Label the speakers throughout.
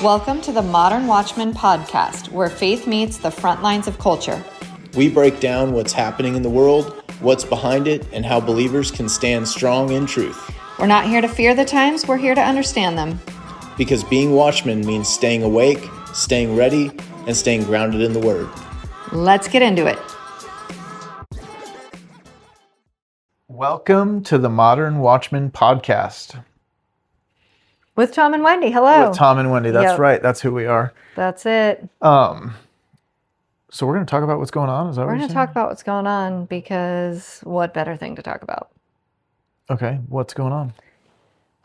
Speaker 1: Welcome to the Modern Watchman podcast, where faith meets the front lines of culture.
Speaker 2: We break down what's happening in the world, what's behind it, and how believers can stand strong in truth.
Speaker 1: We're not here to fear the times, we're here to understand them.
Speaker 2: Because being watchmen means staying awake, staying ready, and staying grounded in the Word.
Speaker 1: Let's get into it.
Speaker 3: Welcome to the Modern Watchman podcast.
Speaker 1: With Tom and Wendy, hello.
Speaker 3: With Tom and Wendy, that's
Speaker 1: Yep.
Speaker 3: right. That's who we are.
Speaker 1: That's it.
Speaker 3: So we're going to talk about what's going on? Is that
Speaker 1: We're
Speaker 3: what
Speaker 1: going
Speaker 3: you're
Speaker 1: to
Speaker 3: saying?
Speaker 1: talk about what's going on because what better thing to talk about?
Speaker 3: Okay, what's going on?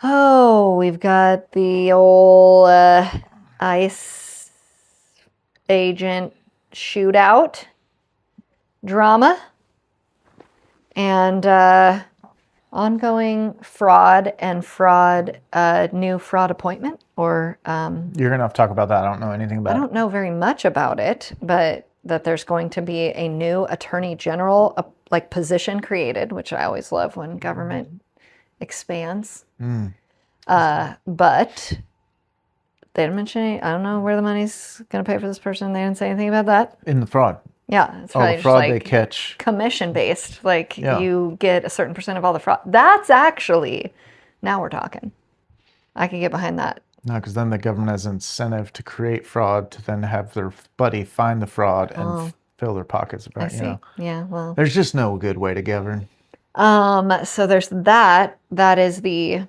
Speaker 1: Oh, we've got the old ICE agent shootout drama and ongoing fraud and new fraud appointment or
Speaker 3: You're going to have to talk about that. I don't know anything about
Speaker 1: I
Speaker 3: it.
Speaker 1: don't know very much about it, but that there's going to be a new attorney general position created, which I always love when government expands. But they didn't mention any, I don't know where the money's going to pay for this person. They didn't say anything about that.
Speaker 3: In the fraud.
Speaker 1: Yeah, it's
Speaker 3: Oh,
Speaker 1: probably
Speaker 3: the fraud
Speaker 1: just
Speaker 3: they
Speaker 1: like
Speaker 3: catch.
Speaker 1: commission based.
Speaker 3: Yeah.
Speaker 1: You get a certain percent of all the fraud. That's actually, now we're talking. I can get behind that.
Speaker 3: No, because then the government has incentive to create fraud to then have their buddy find the fraud and fill their pockets.
Speaker 1: I
Speaker 3: Right?
Speaker 1: see. Yeah, well.
Speaker 3: There's just no good way to govern.
Speaker 1: So there's that. That is an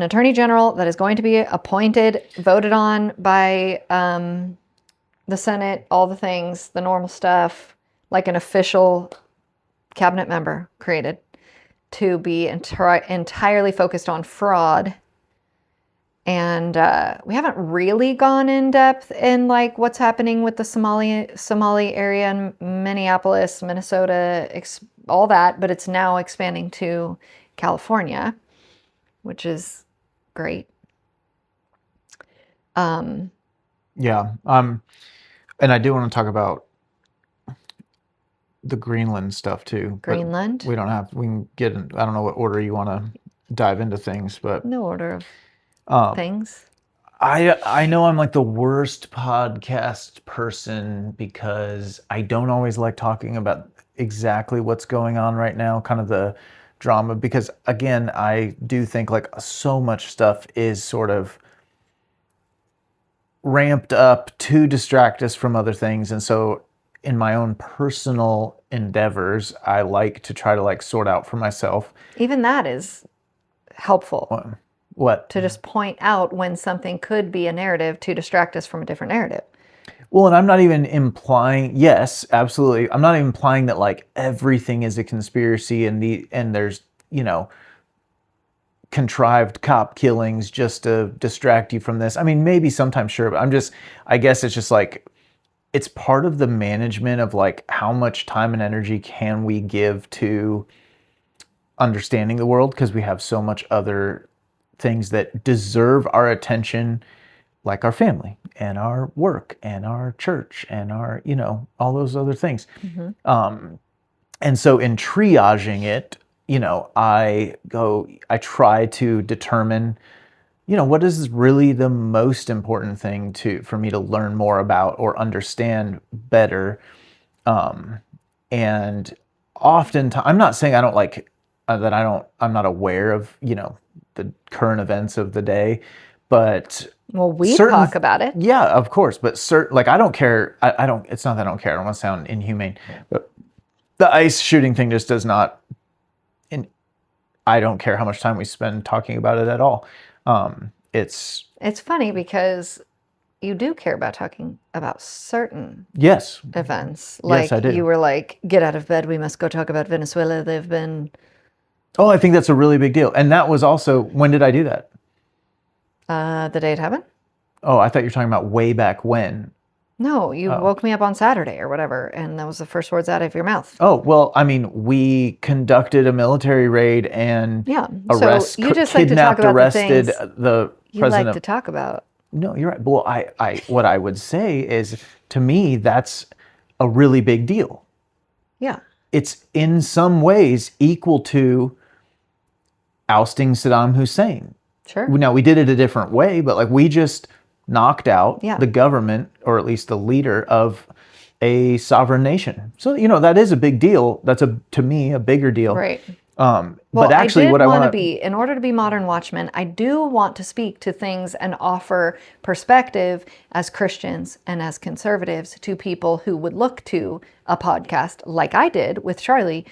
Speaker 1: attorney general that is going to be appointed, voted on by the Senate, all the things, the normal stuff, like an official cabinet member created to be entirely focused on fraud. And we haven't really gone in depth in like what's happening with the Somali area in Minneapolis, Minnesota, all that, but it's now expanding to California, which is great.
Speaker 3: Yeah. And I do want to talk about the Greenland stuff too. but
Speaker 1: Greenland?
Speaker 3: We can get in, I don't know what order you want to dive into things, but
Speaker 1: No order of things.
Speaker 3: I know I'm like the worst podcast person because I don't always like talking about exactly what's going on right now, kind of the drama, because again, I do think like so much stuff is sort of ramped up to distract us from other things. And so in my own personal endeavors, I like to try to like sort out for myself.
Speaker 1: Even that is helpful
Speaker 3: What?
Speaker 1: to just point out when something could be a narrative to distract us from a different narrative.
Speaker 3: Well, and I'm not even implying, yes, absolutely. I'm not even implying that like everything is a conspiracy and there's, contrived cop killings just to distract you from this. I mean, maybe sometimes, sure, but I guess it's just like, it's part of the management of like how much time and energy can we give to understanding the world, because we have so much other things that deserve our attention, like our family and our work and our church and our, all those other things. And so in triaging it, I try to determine, what is really the most important thing for me to learn more about or understand better. And oftentimes, I'm not saying I don't like that. I'm not aware of, the current events of the day, but
Speaker 1: Well, we talk about it.
Speaker 3: yeah, of course. But I don't care. I don't, it's not that I don't care. I don't want to sound inhumane, but the ICE shooting thing just does not, I don't care how much time we spend talking about it at all. It's
Speaker 1: funny because you do care about talking about certain
Speaker 3: yes,
Speaker 1: events.
Speaker 3: Yes, I do.
Speaker 1: You were like, get out of bed, we must go talk about Venezuela. They've been...
Speaker 3: Oh, I think that's a really big deal. And that was also, when did I do that?
Speaker 1: The day it happened?
Speaker 3: Oh, I thought you were talking about way back when.
Speaker 1: No, you woke me up on Saturday or whatever, and that was the first words out of your mouth.
Speaker 3: Oh, well, I mean, we conducted a military raid and
Speaker 1: So you just like to talk about
Speaker 3: arrested
Speaker 1: the things
Speaker 3: the
Speaker 1: you
Speaker 3: president.
Speaker 1: like to talk about.
Speaker 3: No, you're right. Well, I what I would say is, to me, that's a really big deal.
Speaker 1: Yeah.
Speaker 3: It's in some ways equal to ousting Saddam Hussein.
Speaker 1: Sure.
Speaker 3: Now, we did it a different way, but like we just knocked out
Speaker 1: Yeah.
Speaker 3: the government, or at least the leader of a sovereign nation. So, that is a big deal. That's to me a bigger deal.
Speaker 1: Right.
Speaker 3: But actually,
Speaker 1: I
Speaker 3: what
Speaker 1: did
Speaker 3: I
Speaker 1: want to
Speaker 3: want
Speaker 1: be, in order to be Modern Watchmen, I do want to speak to things and offer perspective as Christians and as conservatives to people who would look to a podcast like I did with Charlie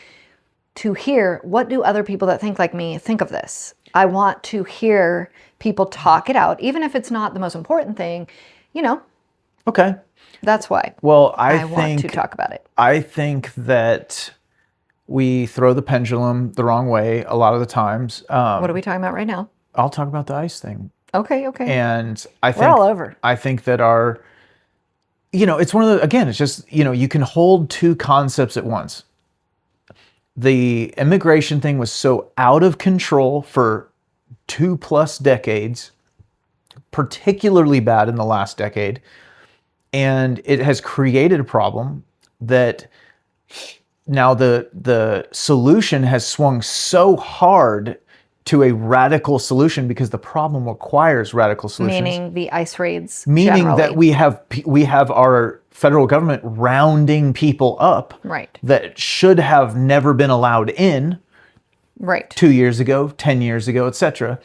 Speaker 1: to hear, what do other people that think like me think of this? I want to hear people talk it out, even if it's not the most important thing,
Speaker 3: Okay.
Speaker 1: That's why.
Speaker 3: Well,
Speaker 1: I want to talk about it.
Speaker 3: I think that we throw the pendulum the wrong way a lot of the times.
Speaker 1: What are we talking about right now?
Speaker 3: I'll talk about the ICE thing.
Speaker 1: Okay.
Speaker 3: And I think
Speaker 1: we're all over.
Speaker 3: I think that it's one of the, again, it's just, you can hold two concepts at once. The immigration thing was so out of control for 2+ decades, particularly bad in the last decade. And it has created a problem that now the solution has swung so hard to a radical solution because the problem requires radical solutions.
Speaker 1: Meaning the ICE raids.
Speaker 3: Meaning
Speaker 1: generally.
Speaker 3: that we have our federal government rounding people up.
Speaker 1: Right.
Speaker 3: That should have never been allowed in.
Speaker 1: Right.
Speaker 3: 2 years ago, 10 years ago, etc.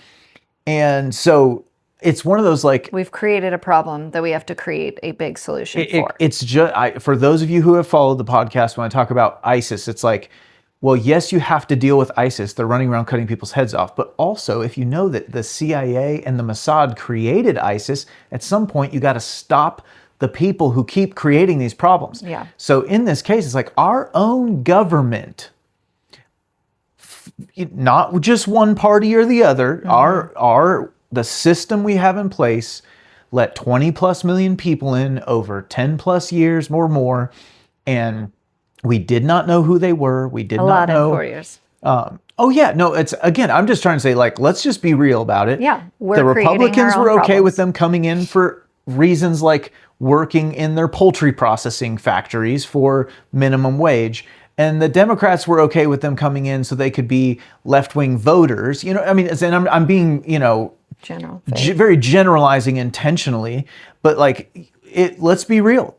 Speaker 3: And so it's one of those
Speaker 1: we've created a problem that we have to create a big solution for.
Speaker 3: It's just for those of you who have followed the podcast, when I talk about ISIS, it's well, yes, you have to deal with ISIS. They're running around cutting people's heads off. But also, if you know that the CIA and the Mossad created ISIS, at some point you got to stop the people who keep creating these problems.
Speaker 1: Yeah.
Speaker 3: So in this case, it's our own government, not just one party or the other, the system we have in place let 20+ million people in over 10+ years or more, and we did not know who they were. We did not know.
Speaker 1: A lot in 4 years.
Speaker 3: It's again, I'm just trying to say, let's just be real about it.
Speaker 1: Yeah,
Speaker 3: the Republicans were okay with them coming in for reasons like working in their poultry processing factories for minimum wage. And the Democrats were okay with them coming in so they could be left-wing voters. And I'm being,
Speaker 1: general,
Speaker 3: very generalizing intentionally, but let's be real.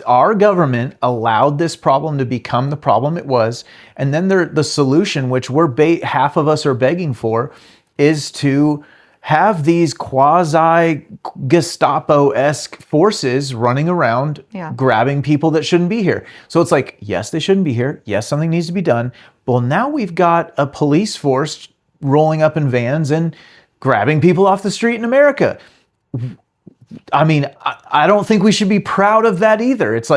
Speaker 3: Our government allowed this problem to become the problem it was, and then the solution, which half of us are begging for, is to have these quasi Gestapo-esque forces running around, grabbing people that shouldn't be here. So it's yes, they shouldn't be here. Yes, something needs to be done. Well, now we've got a police force rolling up in vans and grabbing people off the street in America. I mean, I don't think we should be proud of that either. It's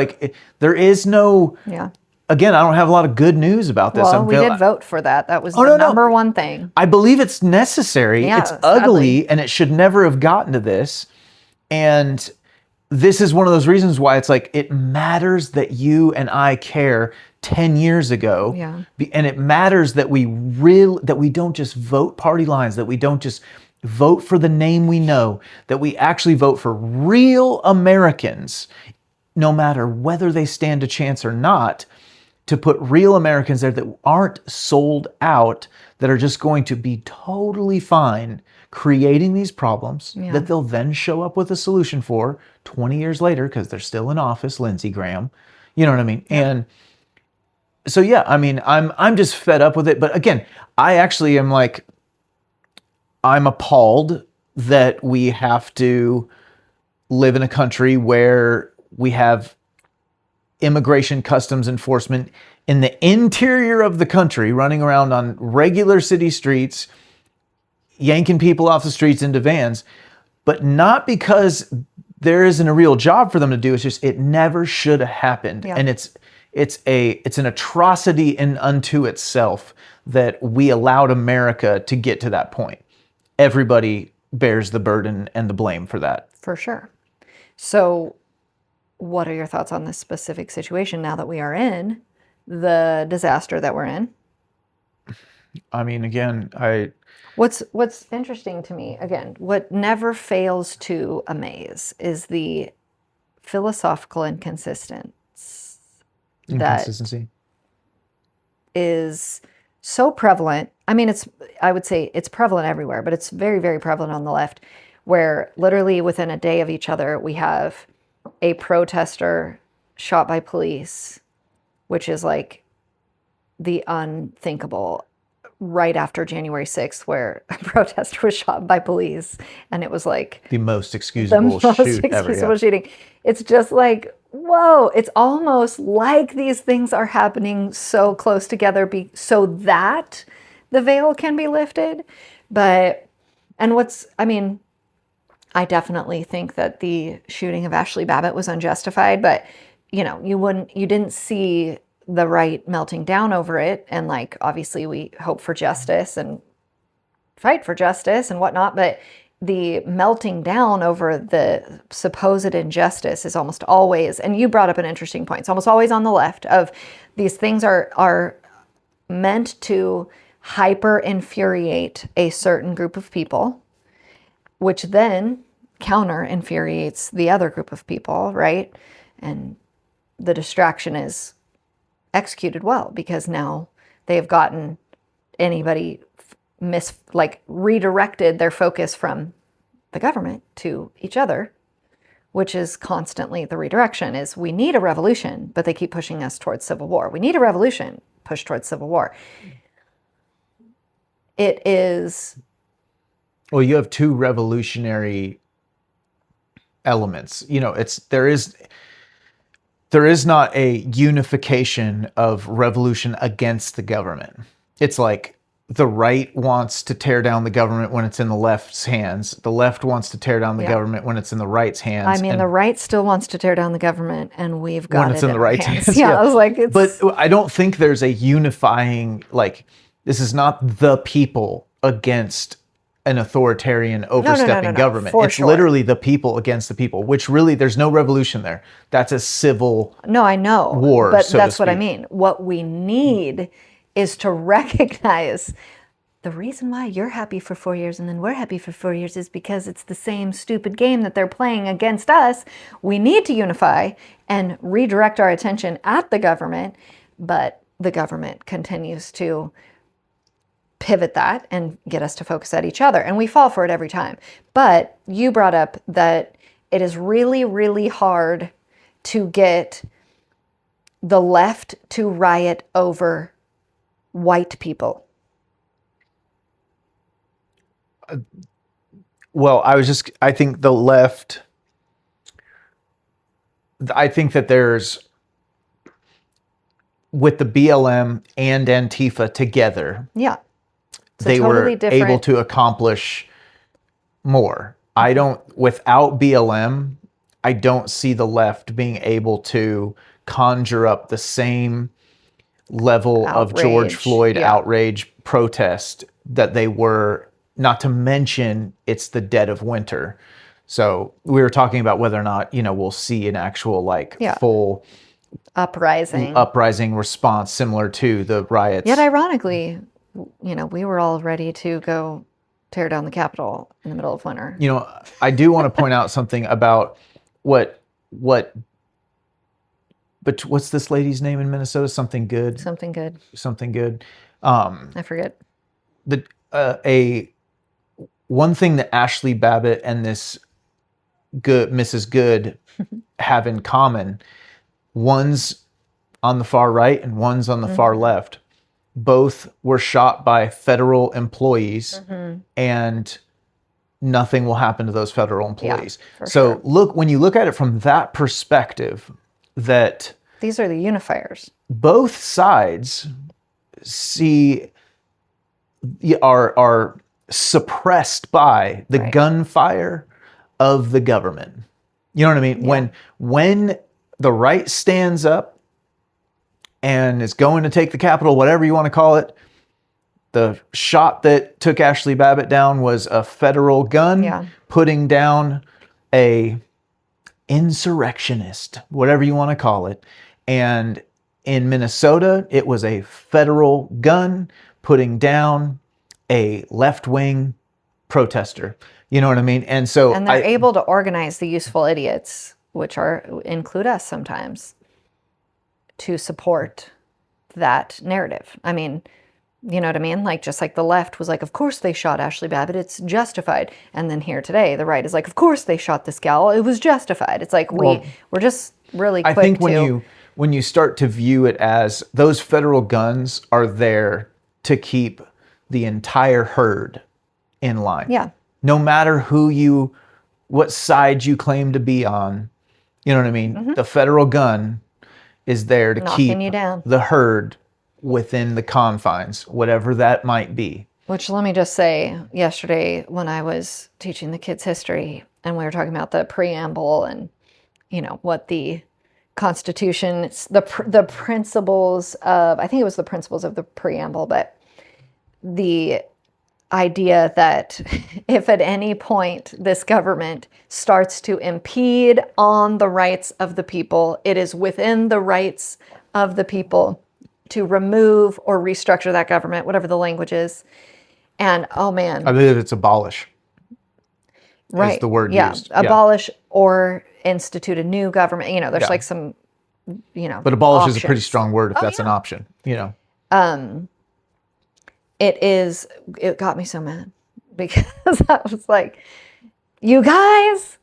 Speaker 3: there is no...
Speaker 1: Yeah.
Speaker 3: Again, I don't have a lot of good news about this.
Speaker 1: Well, we did vote for that. That was the number one thing.
Speaker 3: I believe it's necessary.
Speaker 1: Yeah,
Speaker 3: it's ugly, and it should never have gotten to this. And this is one of those reasons why it's it matters that you and I care 10 years ago.
Speaker 1: Yeah.
Speaker 3: And it matters that we don't just vote party lines, that we don't just vote for the name we know, that we actually vote for real Americans, no matter whether they stand a chance or not, to put real Americans there that aren't sold out, that are just going to be totally fine creating these problems that they'll then show up with a solution for 20 years later because they're still in office, Lindsey Graham. You know what I mean? Yeah. And so, I'm just fed up with it. But again, I actually am I'm appalled that we have to live in a country where we have immigration customs enforcement in the interior of the country running around on regular city streets, yanking people off the streets into vans, but not because there isn't a real job for them to do. It's just, it never should have happened. Yeah. And it's an atrocity in unto itself that we allowed America to get to that point. Everybody bears the burden and the blame for that.
Speaker 1: For sure. So what are your thoughts on this specific situation now that we are in the disaster that we're in?
Speaker 3: I mean, again,
Speaker 1: What's interesting to me, again, what never fails to amaze is the philosophical inconsistency that is so prevalent. I mean, I would say it's prevalent everywhere, but it's very, very prevalent on the left, where literally within a day of each other, we have a protester shot by police, which is like the unthinkable, right after January 6th, where a protester was shot by police. And it was like
Speaker 3: The most
Speaker 1: the
Speaker 3: excusable
Speaker 1: most
Speaker 3: shoot ever.
Speaker 1: excusable
Speaker 3: Yeah.
Speaker 1: shooting. It's just like, whoa, it's almost like these things are happening so close together so that the veil can be lifted. But, and I definitely think that the shooting of Ashley Babbitt was unjustified, but you didn't see the right melting down over it. And like, obviously we hope for justice and fight for justice and whatnot, but the melting down over the supposed injustice is almost always, and you brought up an interesting point, it's almost always on the left of these things are meant to hyper infuriate a certain group of people, which then counter infuriates the other group of people, right? And the distraction is executed well because now they have gotten anybody redirected their focus from the government to each other, which is constantly the redirection. Is we need a revolution, but they keep pushing us towards civil war. We need a revolution, push towards civil war. It is.
Speaker 3: Well, you have two revolutionary elements. There is not a unification of revolution against the government. It's like the right wants to tear down the government when it's in the left's hands. The left wants to tear down the government when it's in the right's hands.
Speaker 1: The right still wants to tear down the government, and we've got
Speaker 3: when it's in the right's hands.
Speaker 1: Yeah, I was like,
Speaker 3: But I don't think there's a unifying, this is not the people against an authoritarian overstepping government. It's literally the people against the people, which really there's no revolution there. That's a civil
Speaker 1: I know
Speaker 3: war,
Speaker 1: but
Speaker 3: so
Speaker 1: that's
Speaker 3: to
Speaker 1: what I
Speaker 3: speak.
Speaker 1: mean. What we need is to recognize the reason why you're happy for 4 years and then we're happy for 4 years is because it's the same stupid game that they're playing against us. We need to unify and redirect our attention at the government, but the government continues to pivot that and get us to focus at each other. And we fall for it every time. But you brought up that it is really, really hard to get the left to riot over white people.
Speaker 3: Well, I think the left, I think that there's, with the BLM and Antifa together,
Speaker 1: Yeah.
Speaker 3: they were able to accomplish more. Without BLM, I don't see the left being able to conjure up the same level of George Floyd outrage protest that they were, not to mention it's the dead of winter. So we were talking about whether or not, we'll see an actual full uprising response similar to the riots.
Speaker 1: Yet ironically, we were all ready to go tear down the Capitol in the middle of winter.
Speaker 3: I do want to point out something about but what's this lady's name in Minnesota? Something good.
Speaker 1: I forget.
Speaker 3: One thing that Ashley Babbitt and this Mrs. Good have in common, one's on the far right and one's on the far left. Both were shot by federal employees, and nothing will happen to those federal employees.
Speaker 1: Yeah, so
Speaker 3: when you look at it from that perspective, that
Speaker 1: these are the unifiers.
Speaker 3: Both sides are suppressed by the gunfire of the government. You know what I mean? Yeah. When the right stands up and is going to take the Capitol, whatever you want to call it, the shot that took Ashley Babbitt down was a federal gun putting down a insurrectionist, whatever you want to call it. And in Minnesota, it was a federal gun putting down a left-wing protester. You know what I mean? And
Speaker 1: they're able to organize the useful idiots, which include us sometimes, to support that narrative. I mean, You know what I mean? Like, just like the left was like, of course they shot Ashley Babbitt, it's justified. And then here today, the right is like, of course they shot this gal, it was justified. It's like we're just really quick
Speaker 3: I think
Speaker 1: to...
Speaker 3: when you start to view it as those federal guns are there to keep the entire herd in line.
Speaker 1: Yeah.
Speaker 3: No matter what side you claim to be on, you know what I mean? The federal gun is there to
Speaker 1: Knocking
Speaker 3: keep
Speaker 1: you down.
Speaker 3: the herd within the confines, whatever that might be.
Speaker 1: Which, let me just say, yesterday when I was teaching the kids history and we were talking about the preamble and, you know, what the Constitution, the principles of, I think it was the principles of the preamble, but the idea that if at any point this government starts to impede on the rights of the people, it is within the rights of the people to remove or restructure that government, whatever the language is. And oh man,
Speaker 3: I believe it's abolish.
Speaker 1: right?
Speaker 3: Is the word
Speaker 1: yeah,
Speaker 3: used.
Speaker 1: abolish or institute a new government. You know, there's like some, you know,
Speaker 3: but abolish is a
Speaker 1: options.
Speaker 3: pretty strong word if that's an option. You know,
Speaker 1: It got me so mad because I was like, you guys,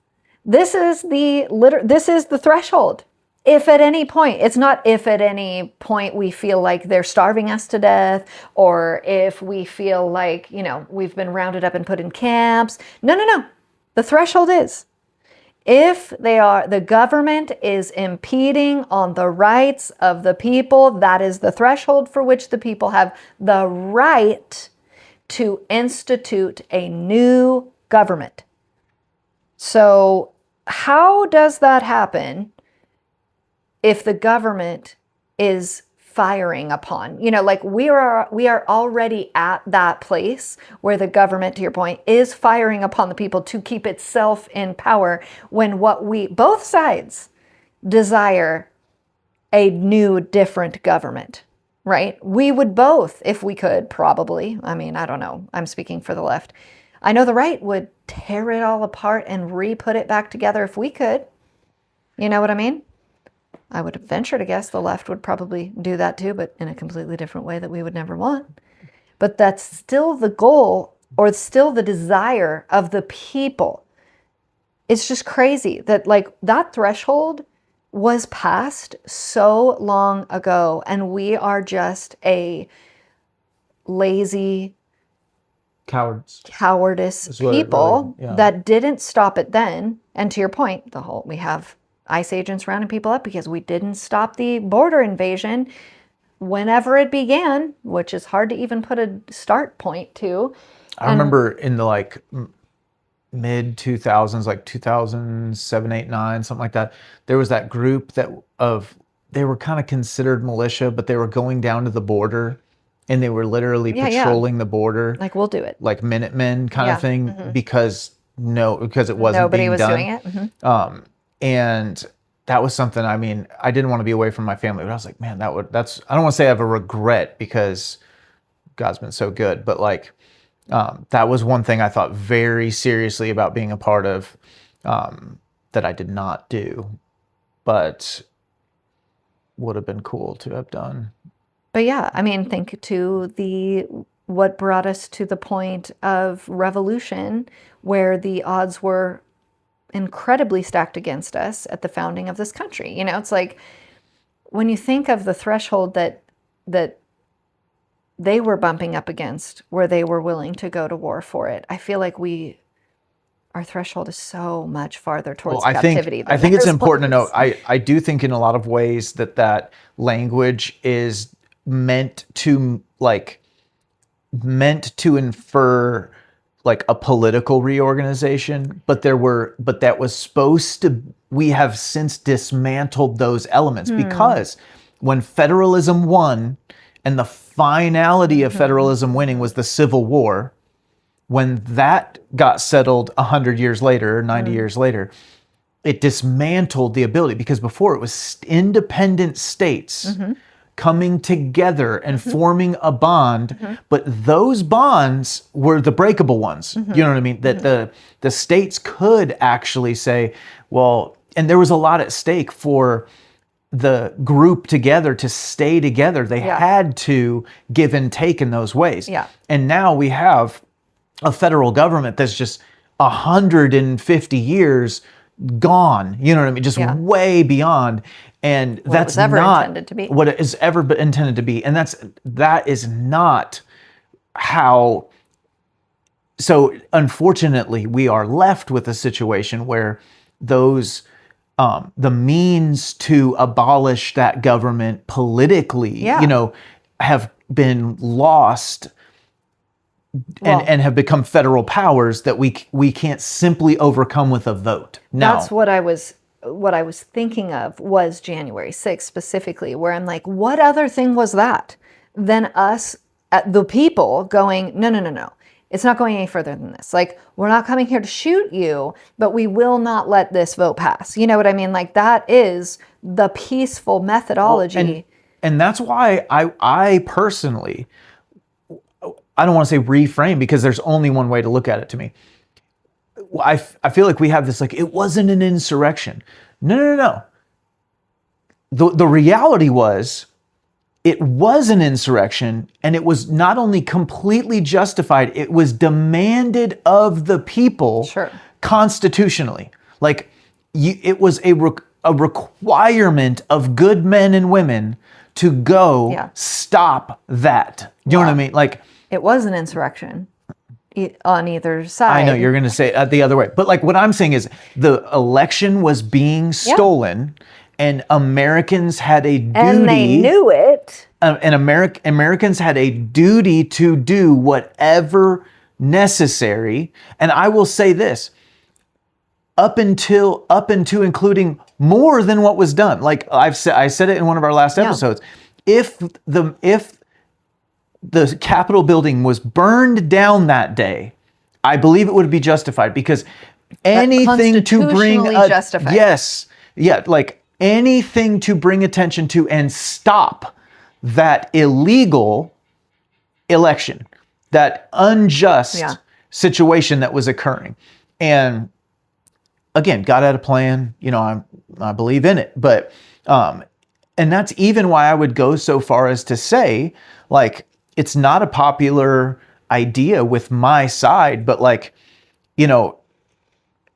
Speaker 1: this is the threshold. If at any point, it's not if at any point we feel like they're starving us to death, or if we feel like, you know, we've been rounded up and put in camps. No. The threshold is if the government is impeding on the rights of the people, that is the threshold for which the people have the right to institute a new government. So how does that happen if the government is firing upon, you know, like we are already at that place where the government, to your point, is firing upon the people to keep itself in power, when both sides desire a new, different government, right? We would both, if we could, probably. I mean, I don't know. I'm speaking for the left. I know the right would tear it all apart and re-put it back together if we could. You know what I mean? I would venture to guess the left would probably do that too, but in a completely different way that we would never want. But that's still the goal, or still the desire of the people. It's just crazy that like that threshold was passed so long ago, and we are just a lazy cowardice people that didn't stop it then. And to your point, we have ICE agents rounding people up because we didn't stop the border invasion whenever it began, which is hard to even put a start point to.
Speaker 3: I remember in the like mid 2000s, like 2007, 8, 9, something like that, there was that group they were kind of considered militia, but they were going down to the border and they were literally patrolling the border.
Speaker 1: Like, we'll do it.
Speaker 3: Like Minutemen kind of thing, because it wasn't
Speaker 1: Nobody
Speaker 3: being
Speaker 1: was
Speaker 3: done.
Speaker 1: doing it.
Speaker 3: And that was something, I mean, I didn't want to be away from my family, but I was like, man, I don't want to say I have a regret because God's been so good, but like, that was one thing I thought very seriously about being a part of, that I did not do, but would have been cool to have done.
Speaker 1: But yeah, I mean, think to what brought us to the point of revolution, where the odds were incredibly stacked against us at the founding of this country. You know, it's like when you think of the threshold that they were bumping up against, where they were willing to go to war for it, I feel like our threshold is so much farther towards captivity.
Speaker 3: I think it's important to note, I do think in a lot of ways that language is meant to infer like a political reorganization, but that was supposed to, we have since dismantled those elements, because when federalism won, and the finality of federalism winning was the Civil War, when that got settled 100 years later, 90 years later, it dismantled the ability, because before it was independent states coming together and forming a bond, but those bonds were the breakable ones. You know what I mean? That the states could actually say, well, and there was a lot at stake for the group together to stay together. They had to give and take in those ways.
Speaker 1: Yeah.
Speaker 3: And now we have a federal government that's just 150 years gone. You know what I mean? Just way beyond. And that's
Speaker 1: ever
Speaker 3: not
Speaker 1: intended to be.
Speaker 3: what it is ever intended to be. And that is not how. So unfortunately, we are left with a situation where those the means to abolish that government politically, have been lost and have become federal powers that we can't simply overcome with a vote. Now,
Speaker 1: that's what I was thinking of was January 6th specifically, where I'm like, what other thing was that than us, the people, going, no. It's not going any further than this. Like, we're not coming here to shoot you, but we will not let this vote pass. You know what I mean? Like, that is the peaceful methodology.
Speaker 3: And that's why I personally, I don't want to say reframe, because there's only one way to look at it to me. I feel like we have this, like, it wasn't an insurrection. No. The reality was, it was an insurrection, and it was not only completely justified, it was demanded of the people constitutionally. Like, it was a requirement of good men and women to go stop that. You know what I mean? Like,
Speaker 1: it was an insurrection on either side.
Speaker 3: I know you're going to say it the other way, but like what I'm saying is the election was being stolen. And Americans had a duty.
Speaker 1: And they knew it.
Speaker 3: And Americans had a duty to do whatever necessary. And I will say this, up until including more than what was done. Like I said it in one of our last episodes. If the Capitol building was burned down that day, I believe it would be justified, because anything to bring
Speaker 1: justified.
Speaker 3: Anything to bring attention to and stop that illegal election, that unjust situation that was occurring. And again, God had a plan, I believe in it, but, and that's even why I would go so far as to say, like, it's not a popular idea with my side, but like,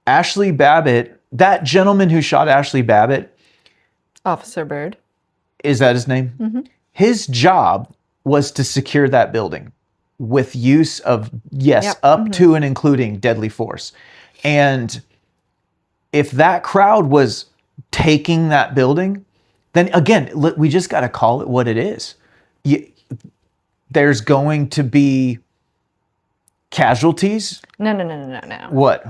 Speaker 3: Ashley Babbitt, that gentleman who shot Ashley Babbitt,
Speaker 1: Officer Byrd.
Speaker 3: Is that his name? Mm-hmm. His job was to secure that building with use of, up to and including deadly force. And if that crowd was taking that building, then again, we just got to call it what it is. There's going to be casualties.
Speaker 1: No.
Speaker 3: What?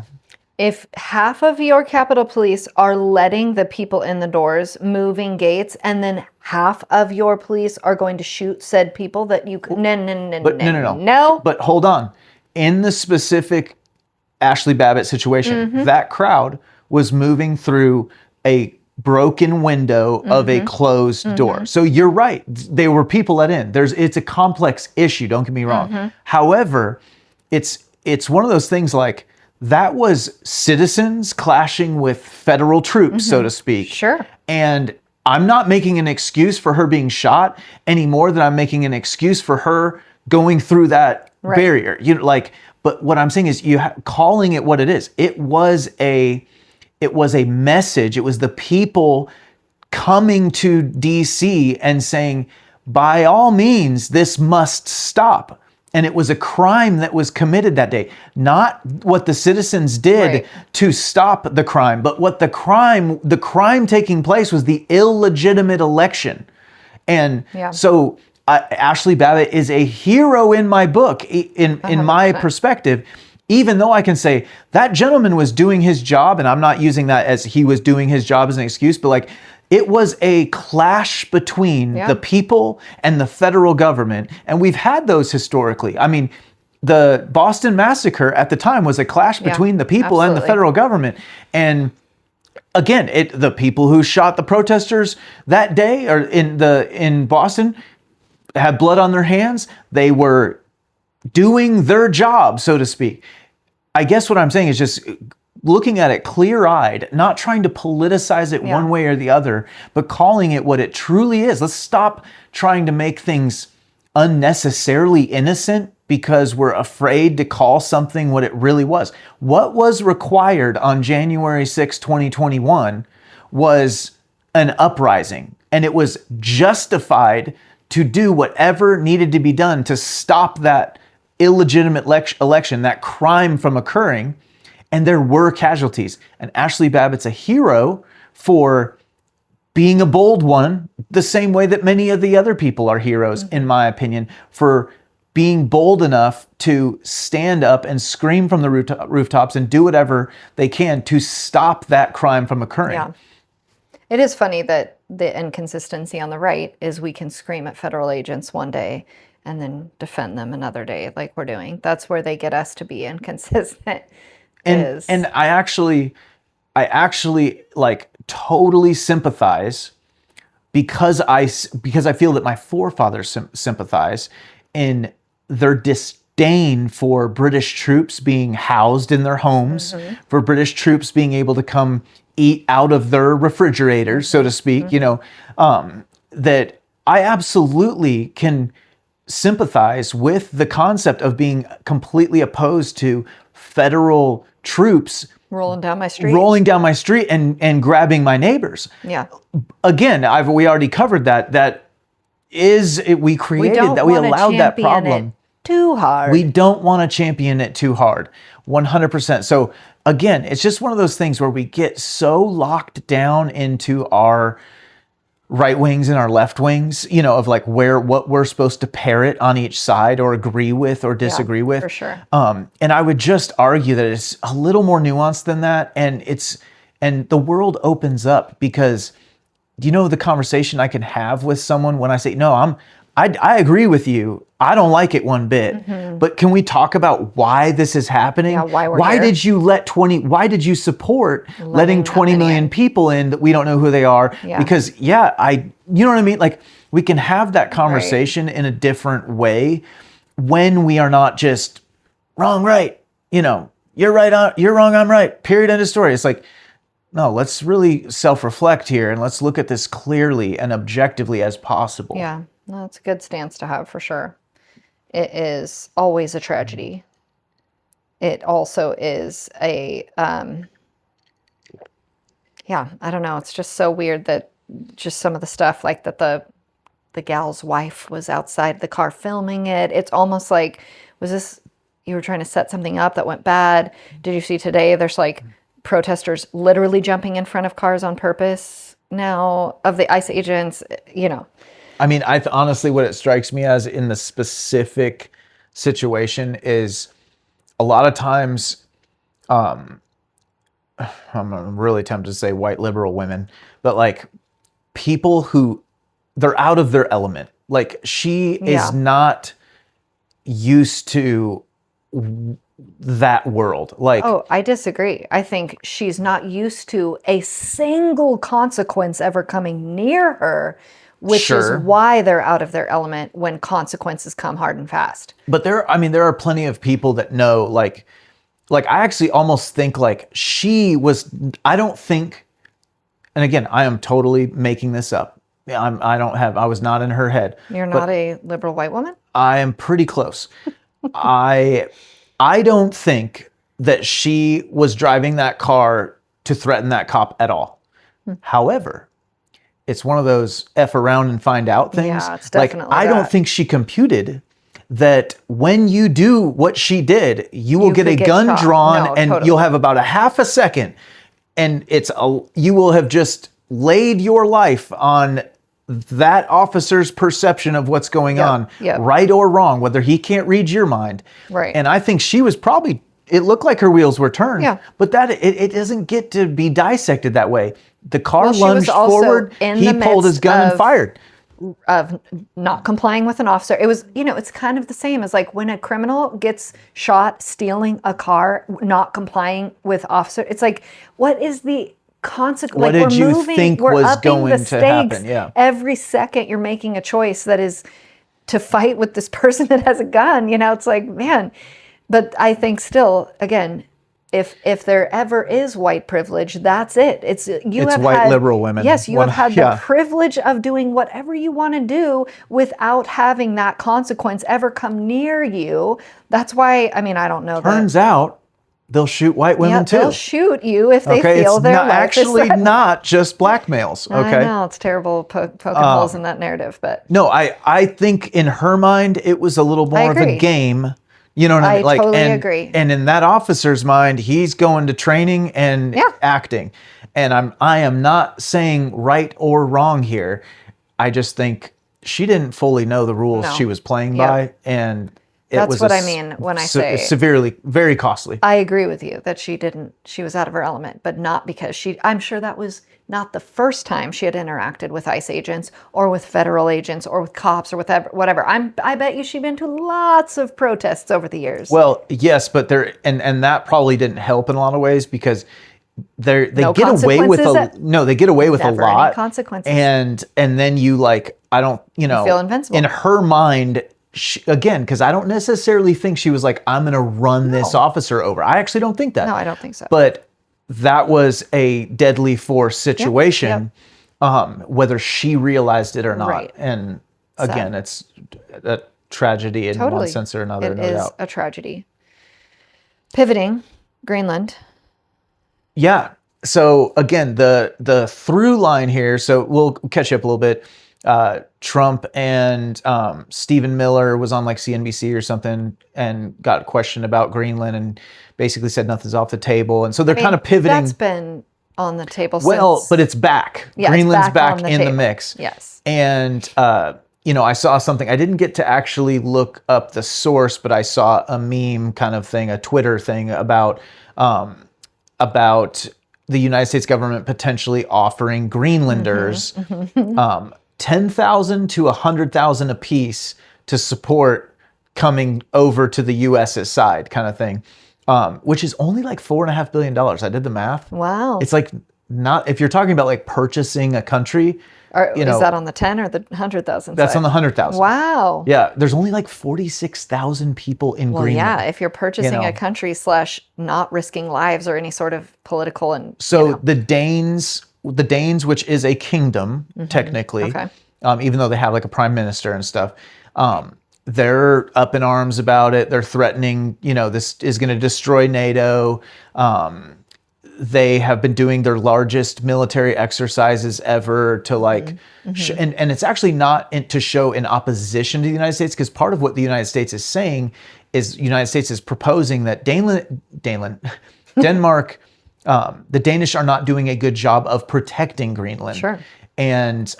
Speaker 1: If half of your Capitol Police are letting the people in the doors, moving gates, and then half of your police are going to shoot said people that you could... No.
Speaker 3: But hold on. In the specific Ashley Babbitt situation, that crowd was moving through a broken window of a closed door. So you're right. There were people let in. It's a complex issue. Don't get me wrong. However, it's one of those things like, that was citizens clashing with federal troops, so to speak.
Speaker 1: Sure.
Speaker 3: And I'm not making an excuse for her being shot any more than I'm making an excuse for her going through that barrier. But what I'm saying is, calling it what it is. It was a message. It was the people coming to DC and saying, by all means, this must stop. And it was a crime that was committed that day. Not what the citizens did to stop the crime, but what the crime taking place was the illegitimate election. And so Ashley Babbitt is a hero in my book, in my perspective, even though I can say that gentleman was doing his job, and I'm not using that as he was doing his job as an excuse, but like, it was a clash between the people and the federal government. And we've had those historically. I mean, the Boston Massacre at the time was a clash between the people and the federal government. And again, the people who shot the protesters that day or in Boston had blood on their hands. They were doing their job, so to speak. I guess what I'm saying is just looking at it clear-eyed, not trying to politicize it one way or the other, but calling it what it truly is. Let's stop trying to make things unnecessarily innocent because we're afraid to call something what it really was. What was required on January 6, 2021 was an uprising, and it was justified to do whatever needed to be done to stop that illegitimate election, that crime from occurring. And there were casualties. And Ashley Babbitt's a hero for being a bold one, the same way that many of the other people are heroes, in my opinion, for being bold enough to stand up and scream from the rooftops and do whatever they can to stop that crime from occurring.
Speaker 1: Yeah. It is funny that the inconsistency on the right is we can scream at federal agents one day and then defend them another day like we're doing. That's where they get us to be inconsistent.
Speaker 3: And I actually like totally sympathize because I feel that my forefathers sympathize in their disdain for British troops being housed in their homes, for British troops being able to come eat out of their refrigerators, so to speak, that I absolutely can sympathize with the concept of being completely opposed to federal troops
Speaker 1: rolling down my street
Speaker 3: and grabbing my neighbors.
Speaker 1: Yeah.
Speaker 3: Again, we already covered that. That is it. We created that. We allowed that problem.
Speaker 1: Too hard.
Speaker 3: We don't want to champion it too hard. 100%. So again, it's just one of those things where we get so locked down into our right wings and our left wings, of like what we're supposed to parrot on each side or agree with or disagree with.
Speaker 1: For sure.
Speaker 3: And I would just argue that it's a little more nuanced than that. And the world opens up because, the conversation I can have with someone when I say, no, I agree with you. I don't like it one bit, but can we talk about why this is happening?
Speaker 1: Yeah, why we're
Speaker 3: why
Speaker 1: here.
Speaker 3: Why did you support letting 20 million people in that we don't know who they are?
Speaker 1: Yeah.
Speaker 3: Because you know what I mean? Like we can have that conversation in a different way when we are not just wrong, right. You're right, you're wrong, I'm right. Period, end of story. It's like, no, let's really self-reflect here and let's look at this clearly and objectively as possible.
Speaker 1: Yeah, no, that's a good stance to have for sure. It is always a tragedy. It also is a, I don't know. It's just so weird that just some of the stuff like that the gal's wife was outside the car filming it. It's almost like, was this, you were trying to set something up that went bad? Did you see today there's like protesters literally jumping in front of cars on purpose now of the ICE agents,
Speaker 3: I mean, honestly, what it strikes me as in the specific situation is a lot of times, I'm really tempted to say white liberal women, but like people who they're out of their element. Like she is not used to that world. Like,
Speaker 1: oh, I disagree. I think she's not used to a single consequence ever coming near her, which is why they're out of their element when consequences come hard and fast.
Speaker 3: But there are plenty of people that know, like I actually almost think like I don't think, and again, I am totally making this up. I was not in her head.
Speaker 1: You're not a liberal white woman?
Speaker 3: I am pretty close. I don't think that she was driving that car to threaten that cop at all. However, it's one of those F around and find out things.
Speaker 1: Yeah, it's definitely
Speaker 3: I don't think she computed that when you do what she did, you will get a gun drawn and you'll have about a half a second and you will have just laid your life on that officer's perception of what's going on, right or wrong, whether he can't read your mind.
Speaker 1: Right.
Speaker 3: And I think she was probably, it looked like her wheels were turned, but that it doesn't get to be dissected that way. The car lunged forward, he pulled his gun and fired.
Speaker 1: Of not complying with an officer. It was, it's kind of the same as like when a criminal gets shot stealing a car, not complying with officer. It's like, what is the consequence?
Speaker 3: What did you think was going to happen? Yeah.
Speaker 1: Every second you're making a choice that is to fight with this person that has a gun. It's like, man. But I think still, again, If there ever is white privilege, that's it. It's
Speaker 3: white liberal women.
Speaker 1: Yes, you have had
Speaker 3: Yeah.
Speaker 1: the privilege of doing whatever you want to do without having that consequence ever come near you. That's why, I mean, I don't know.
Speaker 3: Turns out they'll shoot white women too.
Speaker 1: They'll shoot you if they
Speaker 3: Okay,
Speaker 1: feel
Speaker 3: it's
Speaker 1: their
Speaker 3: not,
Speaker 1: life is
Speaker 3: actually
Speaker 1: threatened.
Speaker 3: not just black males. Okay.
Speaker 1: I know, it's terrible poking holes in that narrative, but
Speaker 3: No, I think in her mind it was a little more of a
Speaker 1: agree.
Speaker 3: game. You know what I mean?
Speaker 1: I totally agree.
Speaker 3: And in that officer's mind, he's going to training and acting. And I am not saying right or wrong here. I just think she didn't fully know the rules she was playing by, and
Speaker 1: that's what I mean when I say
Speaker 3: severely, very costly.
Speaker 1: I agree with you that she was out of her element, but not because I'm sure that was not the first time she had interacted with ICE agents or with federal agents or with cops or with whatever. I bet you she'd been to lots of protests over the years.
Speaker 3: Well, yes, but and that probably didn't help in a lot of ways because they get away with a lot
Speaker 1: consequences.
Speaker 3: And then you like, I don't,
Speaker 1: You feel invincible.
Speaker 3: In her mind, again, because I don't necessarily think she was like, I'm going to run this officer over. I actually don't think that.
Speaker 1: No, I don't think so.
Speaker 3: But that was a deadly force situation, whether she realized it or not.
Speaker 1: Right.
Speaker 3: And again, it's a tragedy in one sense or another.
Speaker 1: It is a tragedy. Pivoting, Greenland.
Speaker 3: Yeah. So again, the through line here, so we'll catch up a little bit. Trump and Stephen Miller was on like CNBC or something and got questioned about Greenland and basically said nothing's off the table. And so they're kind of pivoting.
Speaker 1: That's been on the table
Speaker 3: since. But it's back.
Speaker 1: Yeah,
Speaker 3: Greenland's
Speaker 1: it's
Speaker 3: back
Speaker 1: on the
Speaker 3: in
Speaker 1: table.
Speaker 3: the mix.
Speaker 1: Yes.
Speaker 3: And, I saw something. I didn't get to actually look up the source, but I saw a meme kind of thing, a Twitter thing about the United States government potentially offering Greenlanders 10,000 to 100,000 apiece to support coming over to the U.S.'s side, kind of thing, which is only like $4.5 billion. I did the math.
Speaker 1: Wow.
Speaker 3: It's like not if you're talking about like purchasing a country.
Speaker 1: Is that on the 10 or the 100,000?
Speaker 3: That's on the 100,000.
Speaker 1: Wow.
Speaker 3: Yeah, there's only like 46,000 people in Greenland.
Speaker 1: Yeah, if you're purchasing a country / not risking lives or any sort of political and
Speaker 3: the Danes, which is a kingdom technically, even though they have like a prime minister and stuff, they're up in arms about it. They're threatening, this is going to destroy NATO. They have been doing their largest military exercises ever to like, and it's actually not to show in opposition to the United States, because part of what the United States is saying is the United States is proposing that Denmark, the Danish are not doing a good job of protecting Greenland.
Speaker 1: Sure.
Speaker 3: And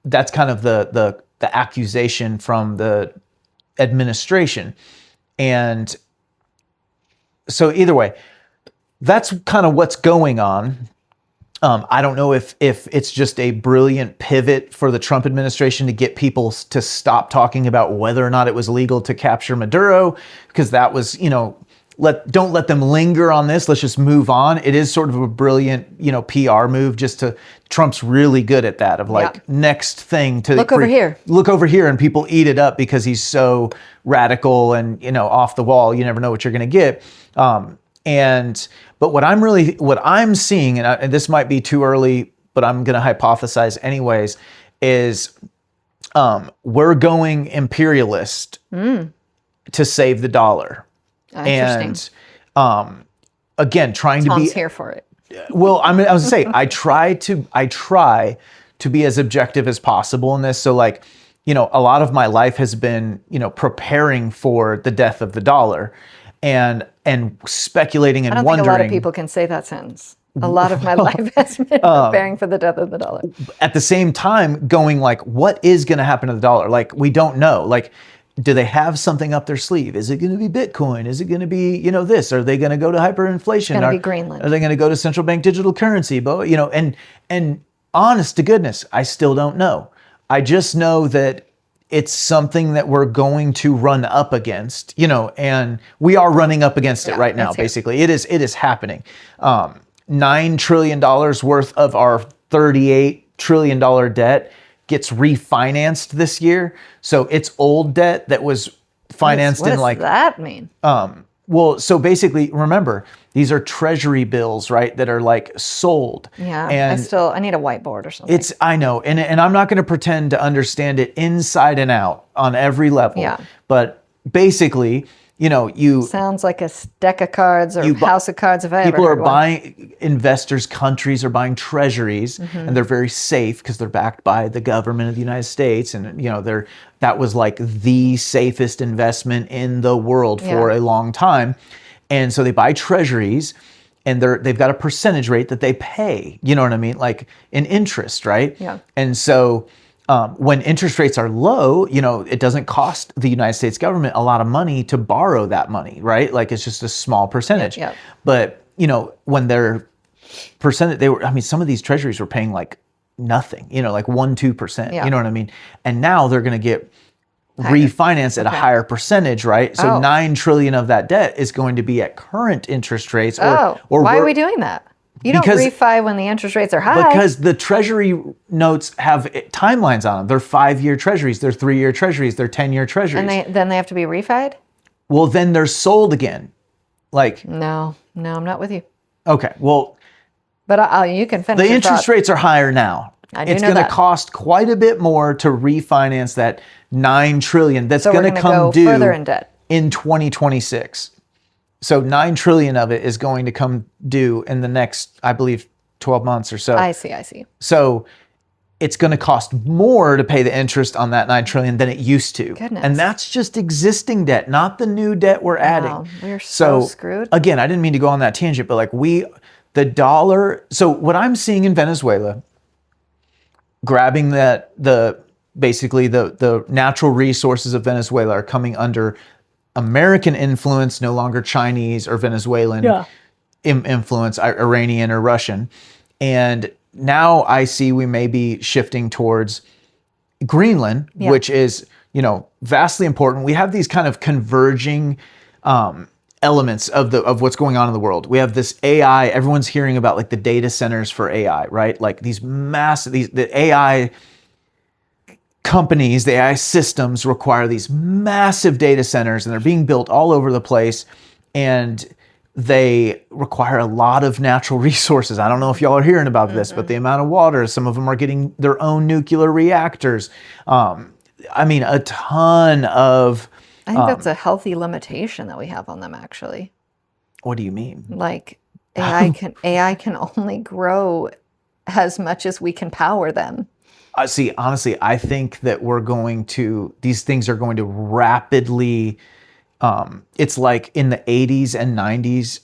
Speaker 3: that's kind of the accusation from the administration. And so either way, that's kind of what's going on. I don't know if it's just a brilliant pivot for the Trump administration to get people to stop talking about whether or not it was legal to capture Maduro, because that was, don't let them linger on this. Let's just move on. It is sort of a brilliant, PR move. Trump's really good at that. Of like next thing to
Speaker 1: look over here,
Speaker 3: and people eat it up because he's so radical and off the wall. You never know what you're going to get. But what I'm seeing, and this might be too early, but I'm going to hypothesize anyways, is we're going imperialist to save the dollar.
Speaker 1: Interesting.
Speaker 3: And again, trying
Speaker 1: Tom's
Speaker 3: to be
Speaker 1: here for it.
Speaker 3: Well, I was going to say, I try to be as objective as possible in this. So like, a lot of my life has been, preparing for the death of the dollar and speculating and
Speaker 1: I don't
Speaker 3: wondering.
Speaker 1: think a lot of people can say that sentence. A lot of my life has been preparing for the death of the dollar.
Speaker 3: At the same time, going like, what is going to happen to the dollar? Like, we don't know. Like, do they have something up their sleeve? Is it going to be Bitcoin? Is it going to be, this? Are they going to go to hyperinflation?
Speaker 1: It's going to be Greenland.
Speaker 3: Are they going to go to central bank digital currency? But, and honest to goodness, I still don't know. I just know that it's something that we're going to run up against, and we are running up against it right now. Basically, it is happening. $9 trillion worth of our $38 trillion debt gets refinanced this year. So it's old debt that was financed
Speaker 1: what
Speaker 3: in
Speaker 1: does
Speaker 3: like
Speaker 1: that mean?
Speaker 3: Well, so basically, remember, these are treasury bills, right, that are like sold.
Speaker 1: Yeah,
Speaker 3: And
Speaker 1: I need a whiteboard or something.
Speaker 3: I know, and I'm not going to pretend to understand it inside and out on every level.
Speaker 1: Yeah.
Speaker 3: But basically, you
Speaker 1: Sounds like a deck of cards or house of cards if I ever
Speaker 3: people are
Speaker 1: heard one.
Speaker 3: buying, investors, countries are buying treasuries, and they're very safe because they're backed by the government of the United States, and that was like the safest investment in the world for a long time. And so they buy treasuries, and they've got a percentage rate that they pay, you know what I mean, like in interest, right?
Speaker 1: Yeah.
Speaker 3: And so when interest rates are low, it doesn't cost the United States government a lot of money to borrow that money, right? Like it's just a small percentage.
Speaker 1: Yeah.
Speaker 3: But when their percentage, some of these treasuries were paying like nothing, like 1-2%.
Speaker 1: Yeah.
Speaker 3: You know what I mean? And now they're going to get refinanced at a higher percentage, right? So $9 trillion of that debt is going to be at current interest rates. Or
Speaker 1: why are we doing that? You don't refi when the interest rates are high.
Speaker 3: Because the treasury notes have timelines on them. They're 5-year treasuries, they're 3-year treasuries, they're 10-year treasuries.
Speaker 1: And then they have to be refied?
Speaker 3: Well, then they're sold again. Like
Speaker 1: No, I'm not with you.
Speaker 3: Okay, well,
Speaker 1: but you can finish.
Speaker 3: The interest rates are higher now. It's going to cost quite a bit more to refinance that $9 trillion that's going to come due
Speaker 1: further in debt
Speaker 3: in 2026. So $9 trillion of it is going to come due in the next, I believe, 12 months or so.
Speaker 1: I see.
Speaker 3: So it's going to cost more to pay the interest on that $9 trillion than it used to.
Speaker 1: Goodness.
Speaker 3: And that's just existing debt, not the new debt we're adding.
Speaker 1: We're so screwed.
Speaker 3: Again, I didn't mean to go on that tangent, but like the dollar. So what I'm seeing in Venezuela, grabbing basically the natural resources of Venezuela are coming under American influence, no longer Chinese or Venezuelan influence, Iranian or Russian. And now I see we may be shifting towards Greenland, which is, vastly important. We have these kind of converging elements of what's going on in the world. We have this AI, everyone's hearing about like the data centers for AI, right? Like these massive, the AI companies, the AI systems require these massive data centers, and they're being built all over the place, and they require a lot of natural resources. I don't know if y'all are hearing about this, but the amount of water, some of them are getting their own nuclear reactors. A ton of...
Speaker 1: I think that's a healthy limitation that we have on them, actually.
Speaker 3: What do you mean?
Speaker 1: Like AI can only grow as much as we can power them.
Speaker 3: See, honestly, I think that these things are going to rapidly, it's like in the 80s and 90s,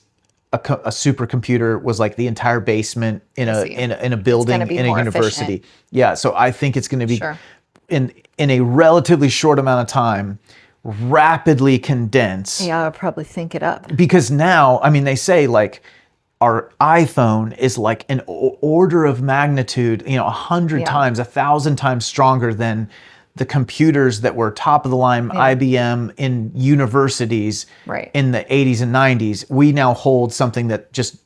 Speaker 3: a supercomputer was like the entire basement in a building, in a university.
Speaker 1: Efficient.
Speaker 3: Yeah, so I think it's going to be in a relatively short amount of time, rapidly condense.
Speaker 1: Yeah, I'll probably think it up.
Speaker 3: Because now, they say like, our iPhone is like an order of magnitude, 100 times, 1,000 times stronger than the computers that were top of the line IBM in universities in the 80s and 90s. We now hold something that just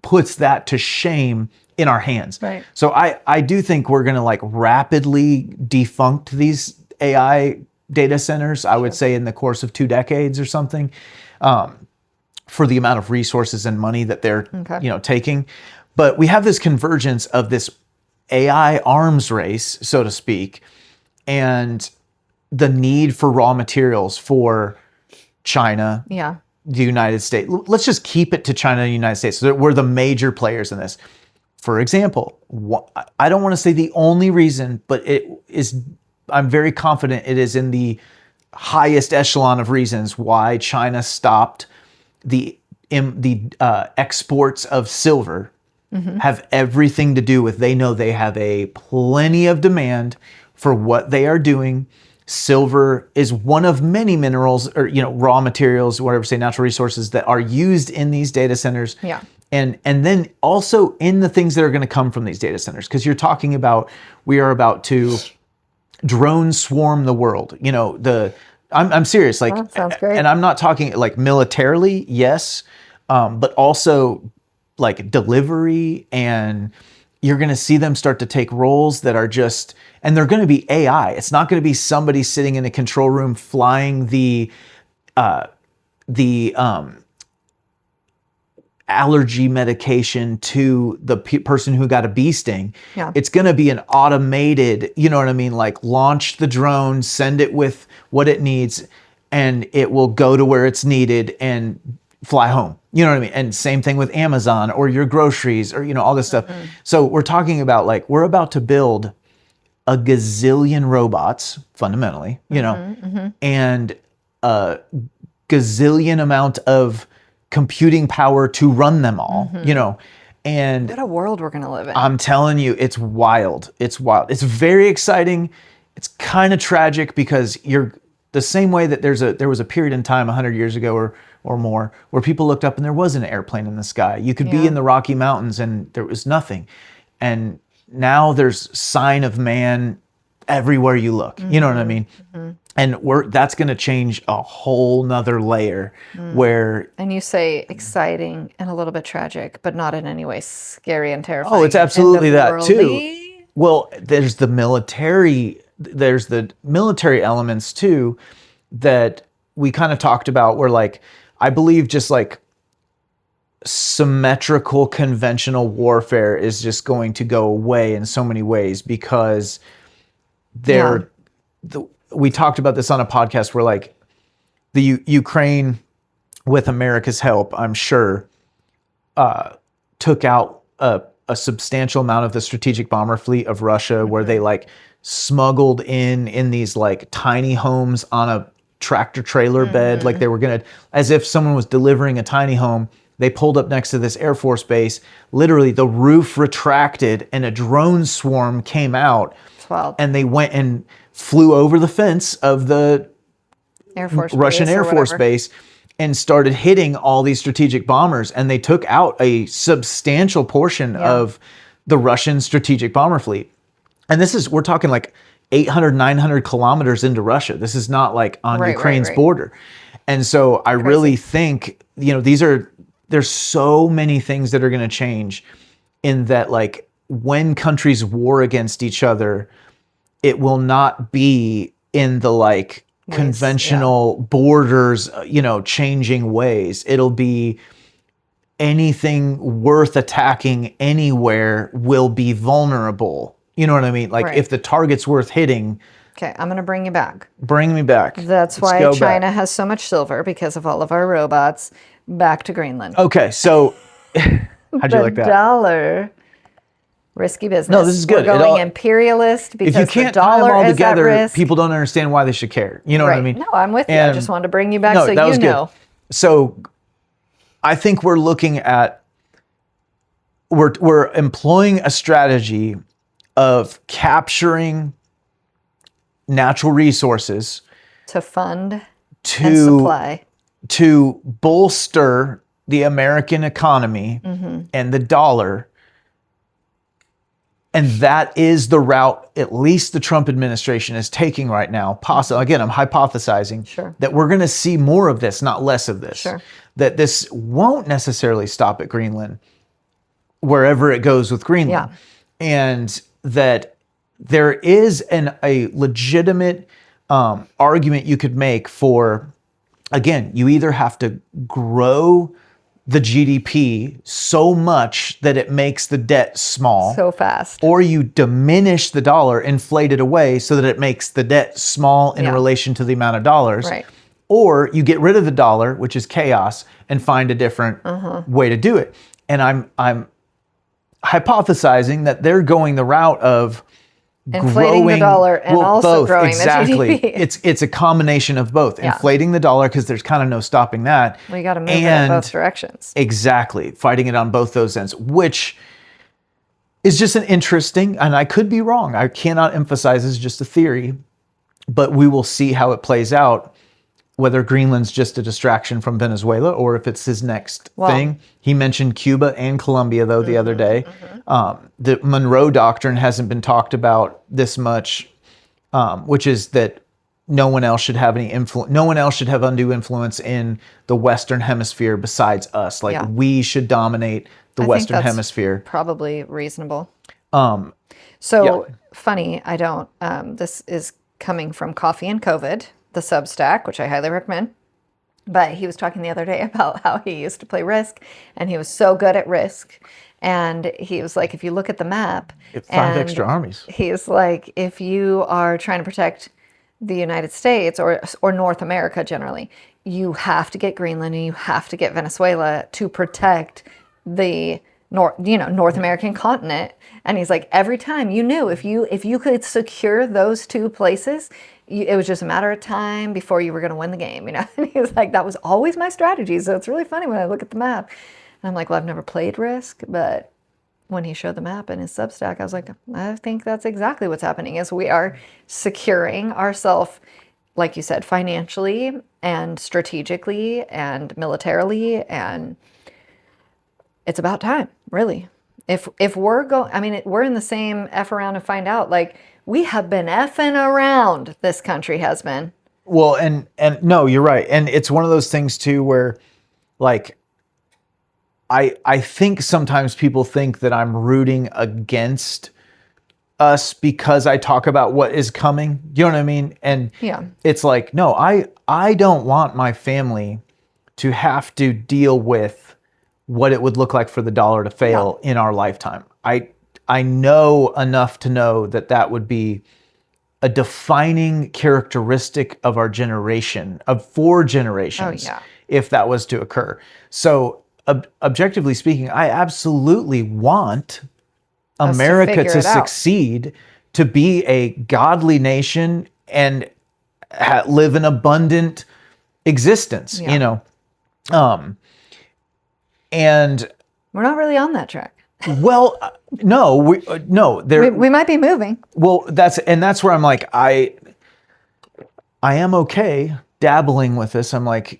Speaker 3: puts that to shame in our hands.
Speaker 1: Right.
Speaker 3: So I do think we're going to like rapidly defunct these AI data centers, I would say in the course of 2 decades or something. For the amount of resources and money that they're, taking. But we have this convergence of this AI arms race, so to speak, and the need for raw materials for China, the United States. Let's just keep it to China and the United States. So we're the major players in this. For example, I don't want to say the only reason, but I'm very confident it is in the highest echelon of reasons why China stopped the exports of silver have everything to do with, they know they have a plenty of demand for what they are doing. Silver is one of many minerals or, raw materials, whatever, say natural resources that are used in these data centers.
Speaker 1: Yeah.
Speaker 3: And then also in the things that are going to come from these data centers, because you're talking about, we are about to drone swarm the world. I'm serious. Like,
Speaker 1: that sounds great.
Speaker 3: And I'm not talking like militarily, yes, but also like delivery, and you're going to see them start to take roles that are just, and they're going to be AI. It's not going to be somebody sitting in a control room flying the the allergy medication to the person who got a bee sting.
Speaker 1: Yeah.
Speaker 3: It's going to be an automated, you know what I mean? Like launch the drone, send it with what it needs, and it will go to where it's needed and fly home. You know what I mean? And same thing with Amazon or your groceries or, all this stuff. So we're talking about like, we're about to build a gazillion robots fundamentally, and a gazillion amount of computing power to run them all, and
Speaker 1: What a world we're going to live in.
Speaker 3: I'm telling you, it's wild. It's wild. It's very exciting. It's kind of tragic because you're the same way that there was a period in time 100 years ago or more where people looked up and there was an airplane in the sky. You could be in the Rocky Mountains and there was nothing. And now there's sign of man everywhere you look. You know what I mean? And that's going to change a whole nother layer where...
Speaker 1: And you say exciting and a little bit tragic, but not in any way scary and terrifying.
Speaker 3: Oh, it's absolutely that
Speaker 1: End-of-worldly.
Speaker 3: too. Well, there's the military elements too that we kind of talked about where like, I believe just like symmetrical conventional warfare is just going to go away in so many ways because we talked about this on a podcast where like the Ukraine, with America's help, I'm sure, took out a substantial amount of the strategic bomber fleet of Russia, where they like smuggled in these like tiny homes on a tractor trailer bed, like they were gonna, as if someone was delivering a tiny home. They pulled up next to this Air Force base. Literally, the roof retracted and a drone swarm came out.
Speaker 1: Wild.
Speaker 3: And they went and flew over the fence of the Russian Air Force base and started hitting all these strategic bombers. And they took out a substantial portion of the Russian strategic bomber fleet. And we're talking like 800, 900 kilometers into Russia. This is not like on Ukraine's border. And so I really think, there's so many things that are going to change in that, like, when countries war against each other, it will not be in the like conventional borders, changing ways. It'll be anything worth attacking anywhere will be vulnerable. You know what I mean? Like if the target's worth hitting.
Speaker 1: Okay, I'm going to bring you back.
Speaker 3: Bring me back.
Speaker 1: That's why China has so much silver, because of all of our robots. Back to Greenland.
Speaker 3: Okay, so how'd you like that?
Speaker 1: Dollar. Risky business.
Speaker 3: No, this is good.
Speaker 1: We're going imperialist because
Speaker 3: if you can't
Speaker 1: the dollar
Speaker 3: tie them all
Speaker 1: is
Speaker 3: together,
Speaker 1: at risk.
Speaker 3: people don't understand why they should care. You know what I mean?
Speaker 1: No, I'm with you. I just wanted to bring you back so
Speaker 3: that was
Speaker 1: you know.
Speaker 3: Good. So I think we're looking at, we're employing a strategy of capturing natural resources
Speaker 1: to fund and supply.
Speaker 3: To bolster the American economy and the dollar. And that is the route at least the Trump administration is taking right now. Again, I'm hypothesizing that we're going to see more of this, not less of this. That this won't necessarily stop at Greenland, wherever it goes with Greenland. And that there is a legitimate argument you could make for, again, you either have to grow the GDP so much that it makes the debt small.
Speaker 1: So fast.
Speaker 3: Or you diminish the dollar, inflate it away so that it makes the debt small in relation to the amount of dollars.
Speaker 1: Right.
Speaker 3: Or you get rid of the dollar, which is chaos, and find a different way to do it. And I'm hypothesizing that they're going the route of
Speaker 1: inflating the dollar and also
Speaker 3: both,
Speaker 1: growing
Speaker 3: exactly.
Speaker 1: the GDP.
Speaker 3: It's a combination of both. Inflating the dollar because there's kind of no stopping that.
Speaker 1: We got to move it in both directions.
Speaker 3: Exactly. Fighting it on both those ends, which is just an interesting, and I could be wrong. I cannot emphasize it's just a theory, but we will see how it plays out. Whether Greenland's just a distraction from Venezuela or if it's his next thing. He mentioned Cuba and Colombia, though, the other day. The Monroe Doctrine hasn't been talked about this much, which is that no one else should have any influence. No one else should have undue influence in the Western Hemisphere besides us. Like we should dominate the Western Hemisphere.
Speaker 1: Probably reasonable. Funny, I don't. This is coming from Coffee and COVID, the Substack, which I highly recommend. But he was talking the other day about how he used to play Risk, and he was so good at Risk. And he was like, if you look at the map,
Speaker 3: Get 5
Speaker 1: and
Speaker 3: extra armies.
Speaker 1: he's like, if you are trying to protect the United States or North America generally, you have to get Greenland and you have to get Venezuela to protect the North American continent. And he's like, every time you knew if you could secure those two places, it was just a matter of time before you were going to win the game, And he was like, that was always my strategy. So it's really funny when I look at the map. And I'm like, well, I've never played Risk, but when he showed the map in his Substack, I was like, I think that's exactly what's happening is we are securing ourselves, like you said, financially and strategically and militarily, and it's about time, really. If we're we're in the same F around and find out, like we have been effing around, this country has been.
Speaker 3: Well, and no, you're right. And it's one of those things too, where like, I think sometimes people think that I'm rooting against us because I talk about what is coming. You know what I mean? And
Speaker 1: yeah,
Speaker 3: it's like, no, I don't want my family to have to deal with what it would look like for the dollar to fail in our lifetime. I know enough to know that that would be a defining characteristic of our generation, of 4 generations, if that was to occur. So objectively speaking, I absolutely want America to succeed, to be a godly nation and live an abundant existence, and
Speaker 1: we're not really on that track.
Speaker 3: Well, no,
Speaker 1: we might be moving.
Speaker 3: Well, that's where I'm like, I am okay dabbling with this. I'm like,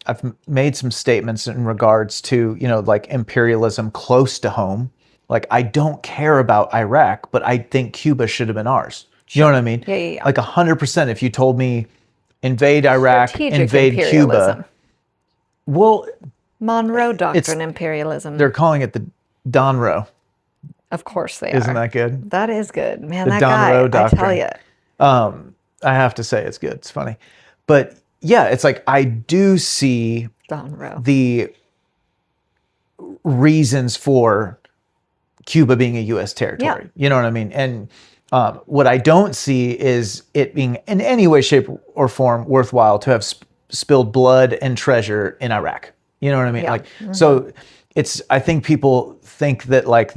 Speaker 3: I've made some statements in regards to, like imperialism close to home. Like, I don't care about Iraq, but I think Cuba should have been ours. You know what I mean?
Speaker 1: Yeah.
Speaker 3: Like 100%. If you told me invade Iraq,
Speaker 1: Strategic
Speaker 3: invade
Speaker 1: imperialism.
Speaker 3: Cuba. Well,
Speaker 1: Monroe Doctrine imperialism.
Speaker 3: They're calling it the Donroe.
Speaker 1: Of course they are.
Speaker 3: Isn't that good?
Speaker 1: That is good. Man,
Speaker 3: The
Speaker 1: that
Speaker 3: Donroe
Speaker 1: guy,
Speaker 3: Doctrine.
Speaker 1: I tell you.
Speaker 3: I have to say it's good. It's funny. But yeah, it's like I do see
Speaker 1: Donroe.
Speaker 3: the reasons for Cuba being a U.S. territory.
Speaker 1: Yeah.
Speaker 3: You know what I mean? And what I don't see is it being in any way, shape, or form worthwhile to have spilled blood and treasure in Iraq. You know what I mean?
Speaker 1: Yeah.
Speaker 3: Like, so it's, I think people think that like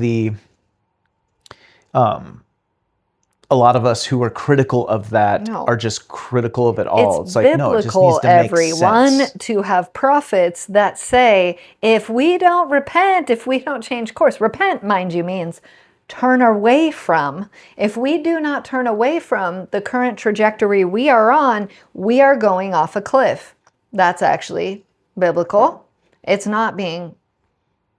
Speaker 3: a lot of us who are critical of that are just critical of it all.
Speaker 1: It's
Speaker 3: like,
Speaker 1: biblical,
Speaker 3: no, it just needs to make
Speaker 1: everyone,
Speaker 3: sense.
Speaker 1: to have prophets that say, if we don't repent, if we don't change course, repent, mind you, means turn away from. If we do not turn away from the current trajectory we are on, we are going off a cliff. That's actually biblical. It's not being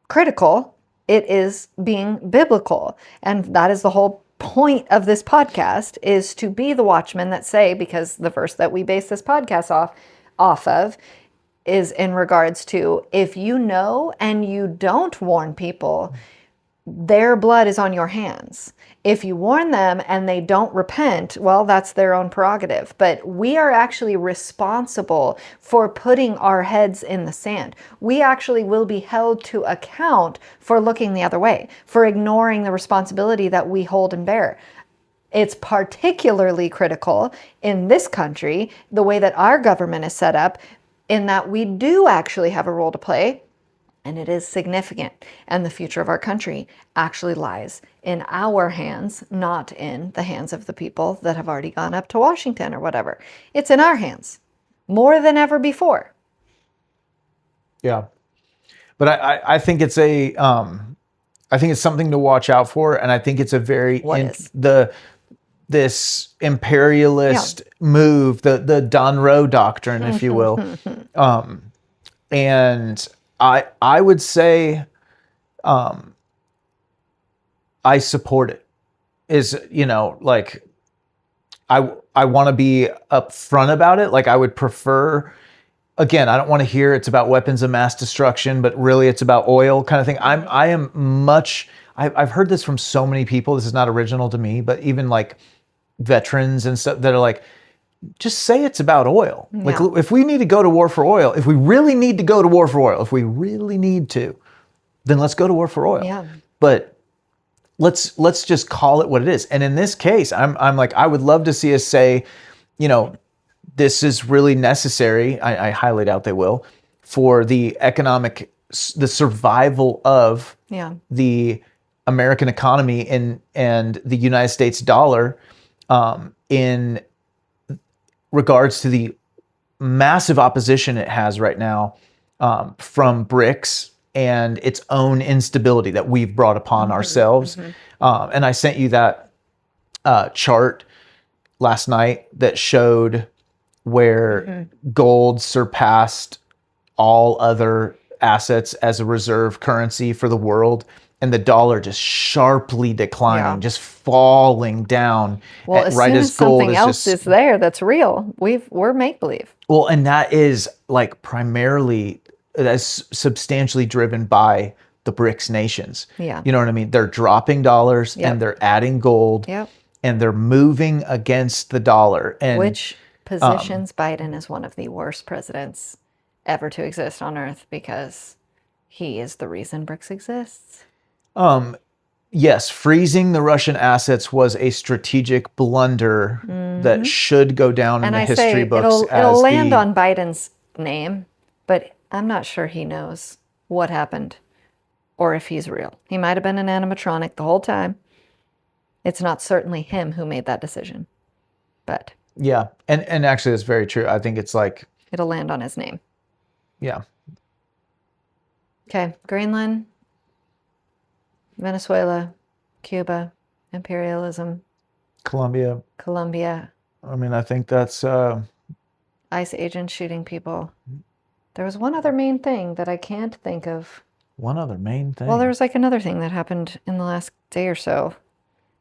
Speaker 1: critical. It is being biblical. And that is the whole point of this podcast, is to be the watchmen that say, because the verse that we base this podcast off of is in regards to, if you know and you don't warn people, their blood is on your hands. If you warn them and they don't repent, well, that's their own prerogative. But we are actually responsible for putting our heads in the sand. We actually will be held to account for looking the other way, for ignoring the responsibility that we hold and bear. It's particularly critical in this country, the way that our government is set up, in that we do actually have a role to play. And it is significant. And the future of our country actually lies in our hands, not in the hands of the people that have already gone up to Washington or whatever. It's in our hands more than ever before.
Speaker 3: Yeah. But I think it's I think it's something to watch out for. And I think it's a very, this imperialist move, the Donroe Doctrine, if you will. And I would say I support it. Is, like, I want to be upfront about it. Like, I would prefer, again, I don't want to hear it's about weapons of mass destruction, but really it's about oil kind of thing. I've heard this from so many people. This is not original to me, but even like veterans and stuff that are like, just say it's about oil. Like,
Speaker 1: Yeah.
Speaker 3: if we need to go to war for oil, if we really need to go to war for oil, if we really need to, then let's go to war for oil.
Speaker 1: Yeah.
Speaker 3: But let's just call it what it is. And in this case, I'm like, I would love to see us say, this is really necessary. I highly doubt they will, for the survival of the American economy and the United States dollar, in regards to the massive opposition it has right now, from BRICS and its own instability that we've brought upon ourselves. And I sent you that chart last night that showed where gold surpassed all other assets as a reserve currency for the world, and the dollar just sharply declining, just falling down.
Speaker 1: Well, as soon as something else is there that's real, we're make-believe.
Speaker 3: Well, and that is like primarily, that's substantially driven by the BRICS nations.
Speaker 1: Yeah.
Speaker 3: You know what I mean? They're dropping dollars and they're adding gold, and they're moving against the dollar. And
Speaker 1: which positions Biden as one of the worst presidents ever to exist on Earth, because he is the reason BRICS exists.
Speaker 3: Yes, freezing the Russian assets was a strategic blunder that should go down in the history books.
Speaker 1: It'll land on Biden's name, but I'm not sure he knows what happened or if he's real. He might have been an animatronic the whole time. It's not certainly him who made that decision, but
Speaker 3: yeah, and actually it's very true. I think it's like
Speaker 1: it'll land on his name.
Speaker 3: Yeah.
Speaker 1: Okay, Greenland, Venezuela, Cuba, imperialism,
Speaker 3: Colombia.
Speaker 1: I
Speaker 3: mean, I think that's
Speaker 1: ICE agents shooting people. There was one other main thing that I can't think of.
Speaker 3: One other main thing?
Speaker 1: Well, there was like another thing that happened in the last day or so.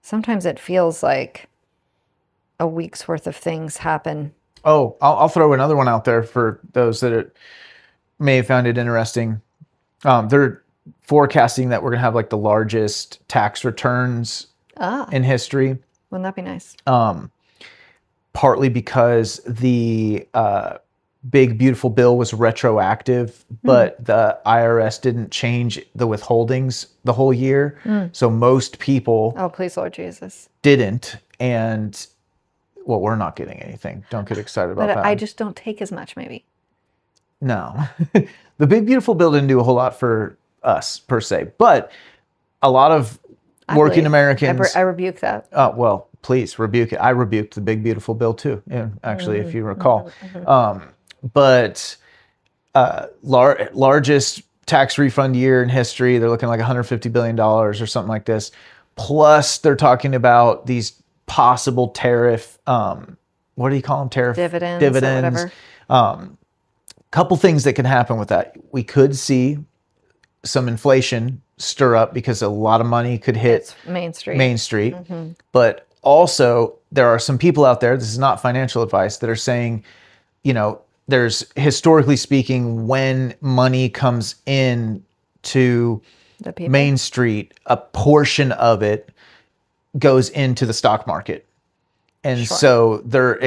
Speaker 1: Sometimes it feels like a week's worth of things happen.
Speaker 3: Oh, I'll throw another one out there for those that may have found it interesting. They're forecasting that we're going to have like the largest tax returns in history.
Speaker 1: Wouldn't that be nice?
Speaker 3: Partly because the big beautiful bill was retroactive, but the IRS didn't change the withholdings the whole year. So most people
Speaker 1: please, Lord Jesus,
Speaker 3: didn't. And well, we're not getting anything. Don't get excited about that.
Speaker 1: I just don't take as much, maybe.
Speaker 3: No. The big beautiful bill didn't do a whole lot for us per se, but a lot of working Americans.
Speaker 1: I rebuke that.
Speaker 3: Oh, well, please rebuke it. I rebuked the big beautiful bill too, actually, if you recall. But largest tax refund year in history. They're looking like $150 billion or something like this. Plus, they're talking about these possible tariff, what do you call them? Tariff
Speaker 1: dividends.
Speaker 3: Or whatever. Couple things that can happen with that. We could see some inflation stir up because a lot of money could hit
Speaker 1: Main Street.
Speaker 3: But also, there are some people out there, this is not financial advice, that are saying, there's, historically speaking, when money comes in to Main Street, a portion of it goes into the stock market. And so they're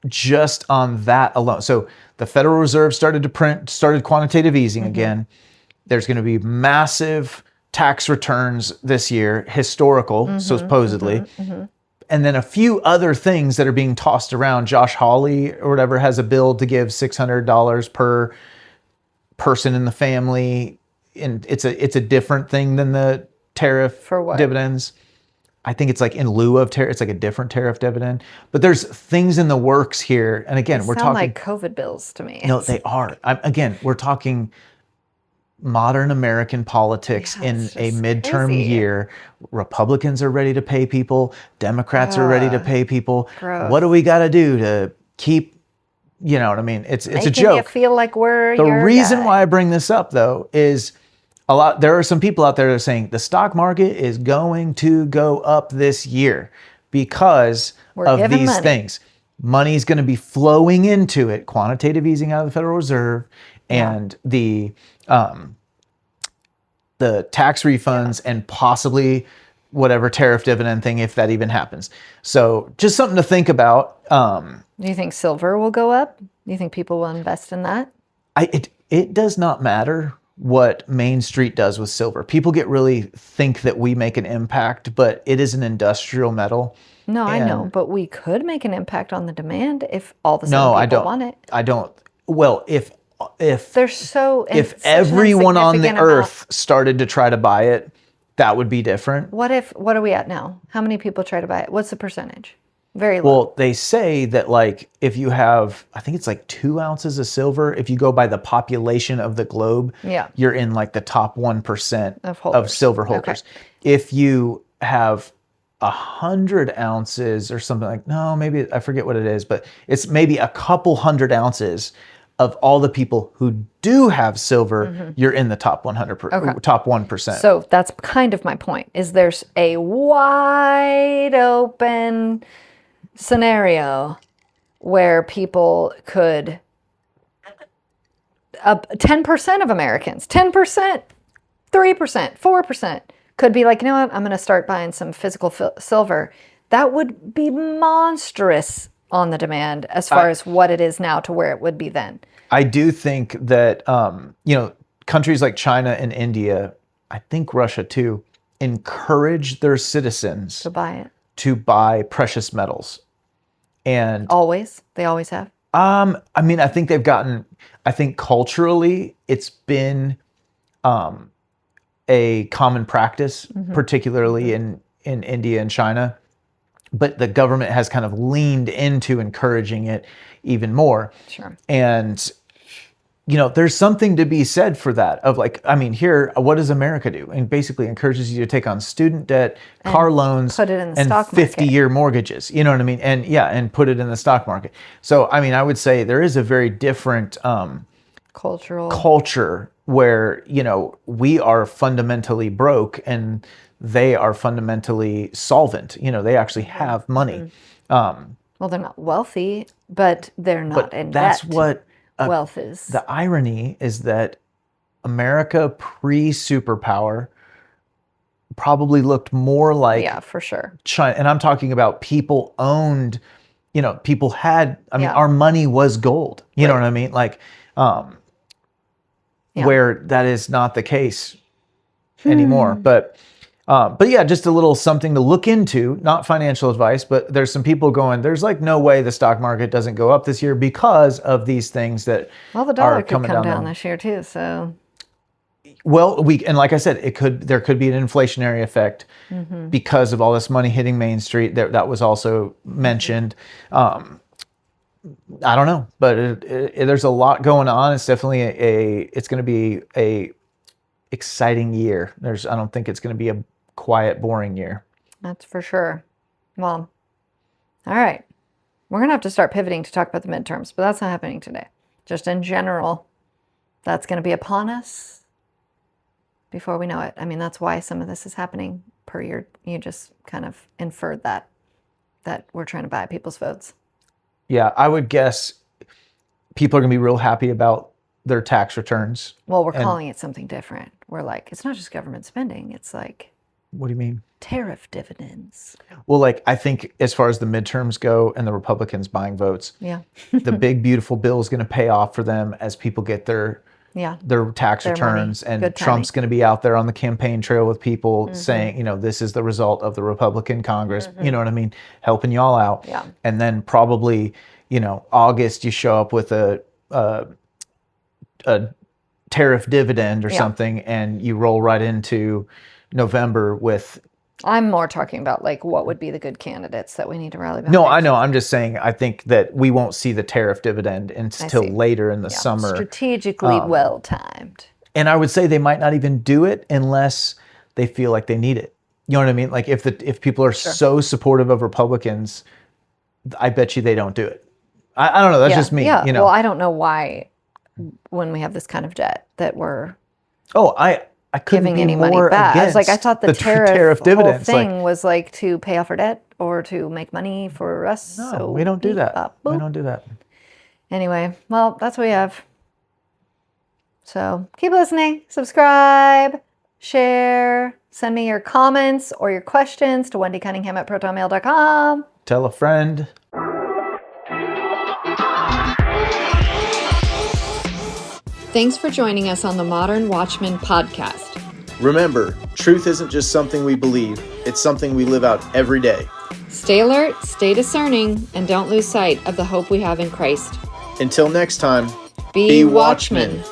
Speaker 3: just on that alone. So the Federal Reserve started quantitative easing again. There's going to be massive tax returns this year, historical, so supposedly. And then a few other things that are being tossed around. Josh Hawley or whatever has a bill to give $600 per person in the family. And it's a different thing than the tariff
Speaker 1: for what?
Speaker 3: Dividends. I think it's like in lieu of tariff. It's like a different tariff dividend. But there's things in the works here. And again, we're talking
Speaker 1: like COVID bills to me.
Speaker 3: No, they are. Again, we're talking modern American politics in a midterm year. Republicans are ready to pay people. Democrats are ready to pay people.
Speaker 1: Gross.
Speaker 3: What do we got to do to keep, you know what I mean? It's a joke.
Speaker 1: You feel like we're
Speaker 3: the reason why I bring this up though is there are some people out there that are saying the stock market is going to go up this year because of these things. Money is going to be flowing into it. Quantitative easing out of the Federal Reserve and the tax refunds and possibly whatever tariff dividend thing, if that even happens. So just something to think about.
Speaker 1: Do you think silver will go up? Do you think people will invest in that?
Speaker 3: It does not matter what Main Street does with silver. People really think that we make an impact, but it is an industrial metal.
Speaker 1: No, I know, but we could make an impact on the demand if all of a sudden people want it.
Speaker 3: I don't. Well, if
Speaker 1: There's so
Speaker 3: if
Speaker 1: such an
Speaker 3: everyone on the
Speaker 1: insignificant amount.
Speaker 3: earth started to try to buy it, that would be different.
Speaker 1: What are we at now? How many people try to buy it? What's the percentage? Very low.
Speaker 3: Well, they say that like if you have, I think it's like 2 ounces of silver, if you go by the population of the globe,
Speaker 1: Yeah.
Speaker 3: you're in like the top 1%
Speaker 1: Of
Speaker 3: of
Speaker 1: holders.
Speaker 3: silver holders. If you have 100 ounces or something like, no, maybe I forget what it is, but it's maybe a couple 100 ounces of all the people who do have silver, you're in the top 100%, top 1%.
Speaker 1: So that's kind of my point, is there's a wide open scenario where people could, 10% of Americans, 10%, 3%, 4% could be like, you know what, I'm going to start buying some physical silver. That would be monstrous on the demand as far as what it is now to where it would be then.
Speaker 3: I do think that, countries like China and India, I think Russia too, encourage their citizens
Speaker 1: To buy it.
Speaker 3: to buy precious metals. And
Speaker 1: They always have.
Speaker 3: I mean, I think culturally it's been a common practice, particularly in India and China. But the government has kind of leaned into encouraging it even more.
Speaker 1: Sure.
Speaker 3: And, there's something to be said for that of like, I mean, here, what does America do? And basically encourages you to take on student debt, car loans,
Speaker 1: put it in the
Speaker 3: and
Speaker 1: stock market.
Speaker 3: 50-year mortgages. You know what I mean? And and put it in the stock market. So, I mean, I would say there is a very different culture where, we are fundamentally broke and they are fundamentally solvent. They actually have money.
Speaker 1: Well, they're not wealthy, but they're not in
Speaker 3: that's
Speaker 1: debt.
Speaker 3: what
Speaker 1: Wealth is.
Speaker 3: the irony is that America pre-superpower probably looked more like
Speaker 1: Yeah, for sure.
Speaker 3: China. And I'm talking about people owned, people had, our money was gold. You know what I mean? Like, where that is not the case anymore. But yeah, just a little something to look into, not financial advice, but there's some people going, there's like no way the stock market doesn't go up this year because of these things that
Speaker 1: Well, the dollar
Speaker 3: are
Speaker 1: could
Speaker 3: coming
Speaker 1: come
Speaker 3: down.
Speaker 1: down this year too, so
Speaker 3: Well, and like I said, there could be an inflationary effect because of all this money hitting Main Street. That was also mentioned. I don't know, but there's a lot going on. It's definitely it's going to be a exciting year. I don't think it's going to be a quiet, boring year.
Speaker 1: that's for sure. Well, all right. We're going to have to start pivoting to talk about the midterms, but that's not happening today. Just in general, that's going to be upon us before we know it. I mean, that's why some of this is happening per year. You just kind of inferred that we're trying to buy people's votes.
Speaker 3: Yeah, I would guess people are going to be real happy about their tax returns.
Speaker 1: Well, we're calling it something different. We're like, it's not just government spending. It's like,
Speaker 3: what do you mean?
Speaker 1: Tariff dividends.
Speaker 3: Well, like, I think as far as the midterms go and the Republicans buying votes,
Speaker 1: Yeah.
Speaker 3: the big, beautiful bill is going to pay off for them as people get their tax
Speaker 1: Their
Speaker 3: returns.
Speaker 1: money.
Speaker 3: And
Speaker 1: Good
Speaker 3: Trump's going to be out there on the campaign trail with people saying, this is the result of the Republican Congress, you know what I mean? Helping y'all out.
Speaker 1: Yeah.
Speaker 3: And then probably, August, you show up with a tariff dividend or something, and you roll right into November with.
Speaker 1: I'm more talking about like what would be the good candidates that we need to rally behind.
Speaker 3: No, I know. I'm just saying, I think that we won't see the tariff dividend until
Speaker 1: see.
Speaker 3: later in the summer.
Speaker 1: Strategically well timed.
Speaker 3: And I would say they might not even do it unless they feel like they need it. You know what I mean? Like if people are so supportive of Republicans, I bet you they don't do it. I don't know. That's just me.
Speaker 1: Yeah. Well, I don't know why when we have this kind of debt that we're
Speaker 3: I couldn't
Speaker 1: giving
Speaker 3: be
Speaker 1: any money
Speaker 3: more
Speaker 1: back. I was like, I
Speaker 3: against
Speaker 1: thought the tariff whole
Speaker 3: dividends.
Speaker 1: thing was like to pay off our debt or to make money for us.
Speaker 3: No,
Speaker 1: so
Speaker 3: we don't do that.
Speaker 1: boop.
Speaker 3: We don't do that.
Speaker 1: Anyway, well, that's what we have. So keep listening, subscribe, share, Send me your comments or your questions to wendycunningham@protonmail.com.
Speaker 3: Tell a friend.
Speaker 1: Thanks for joining us on the Modern Watchman podcast.
Speaker 2: Remember, truth isn't just something we believe, it's something we live out every day.
Speaker 1: Stay alert, stay discerning, and don't lose sight of the hope we have in Christ.
Speaker 2: Until next time,
Speaker 1: Be watchmen.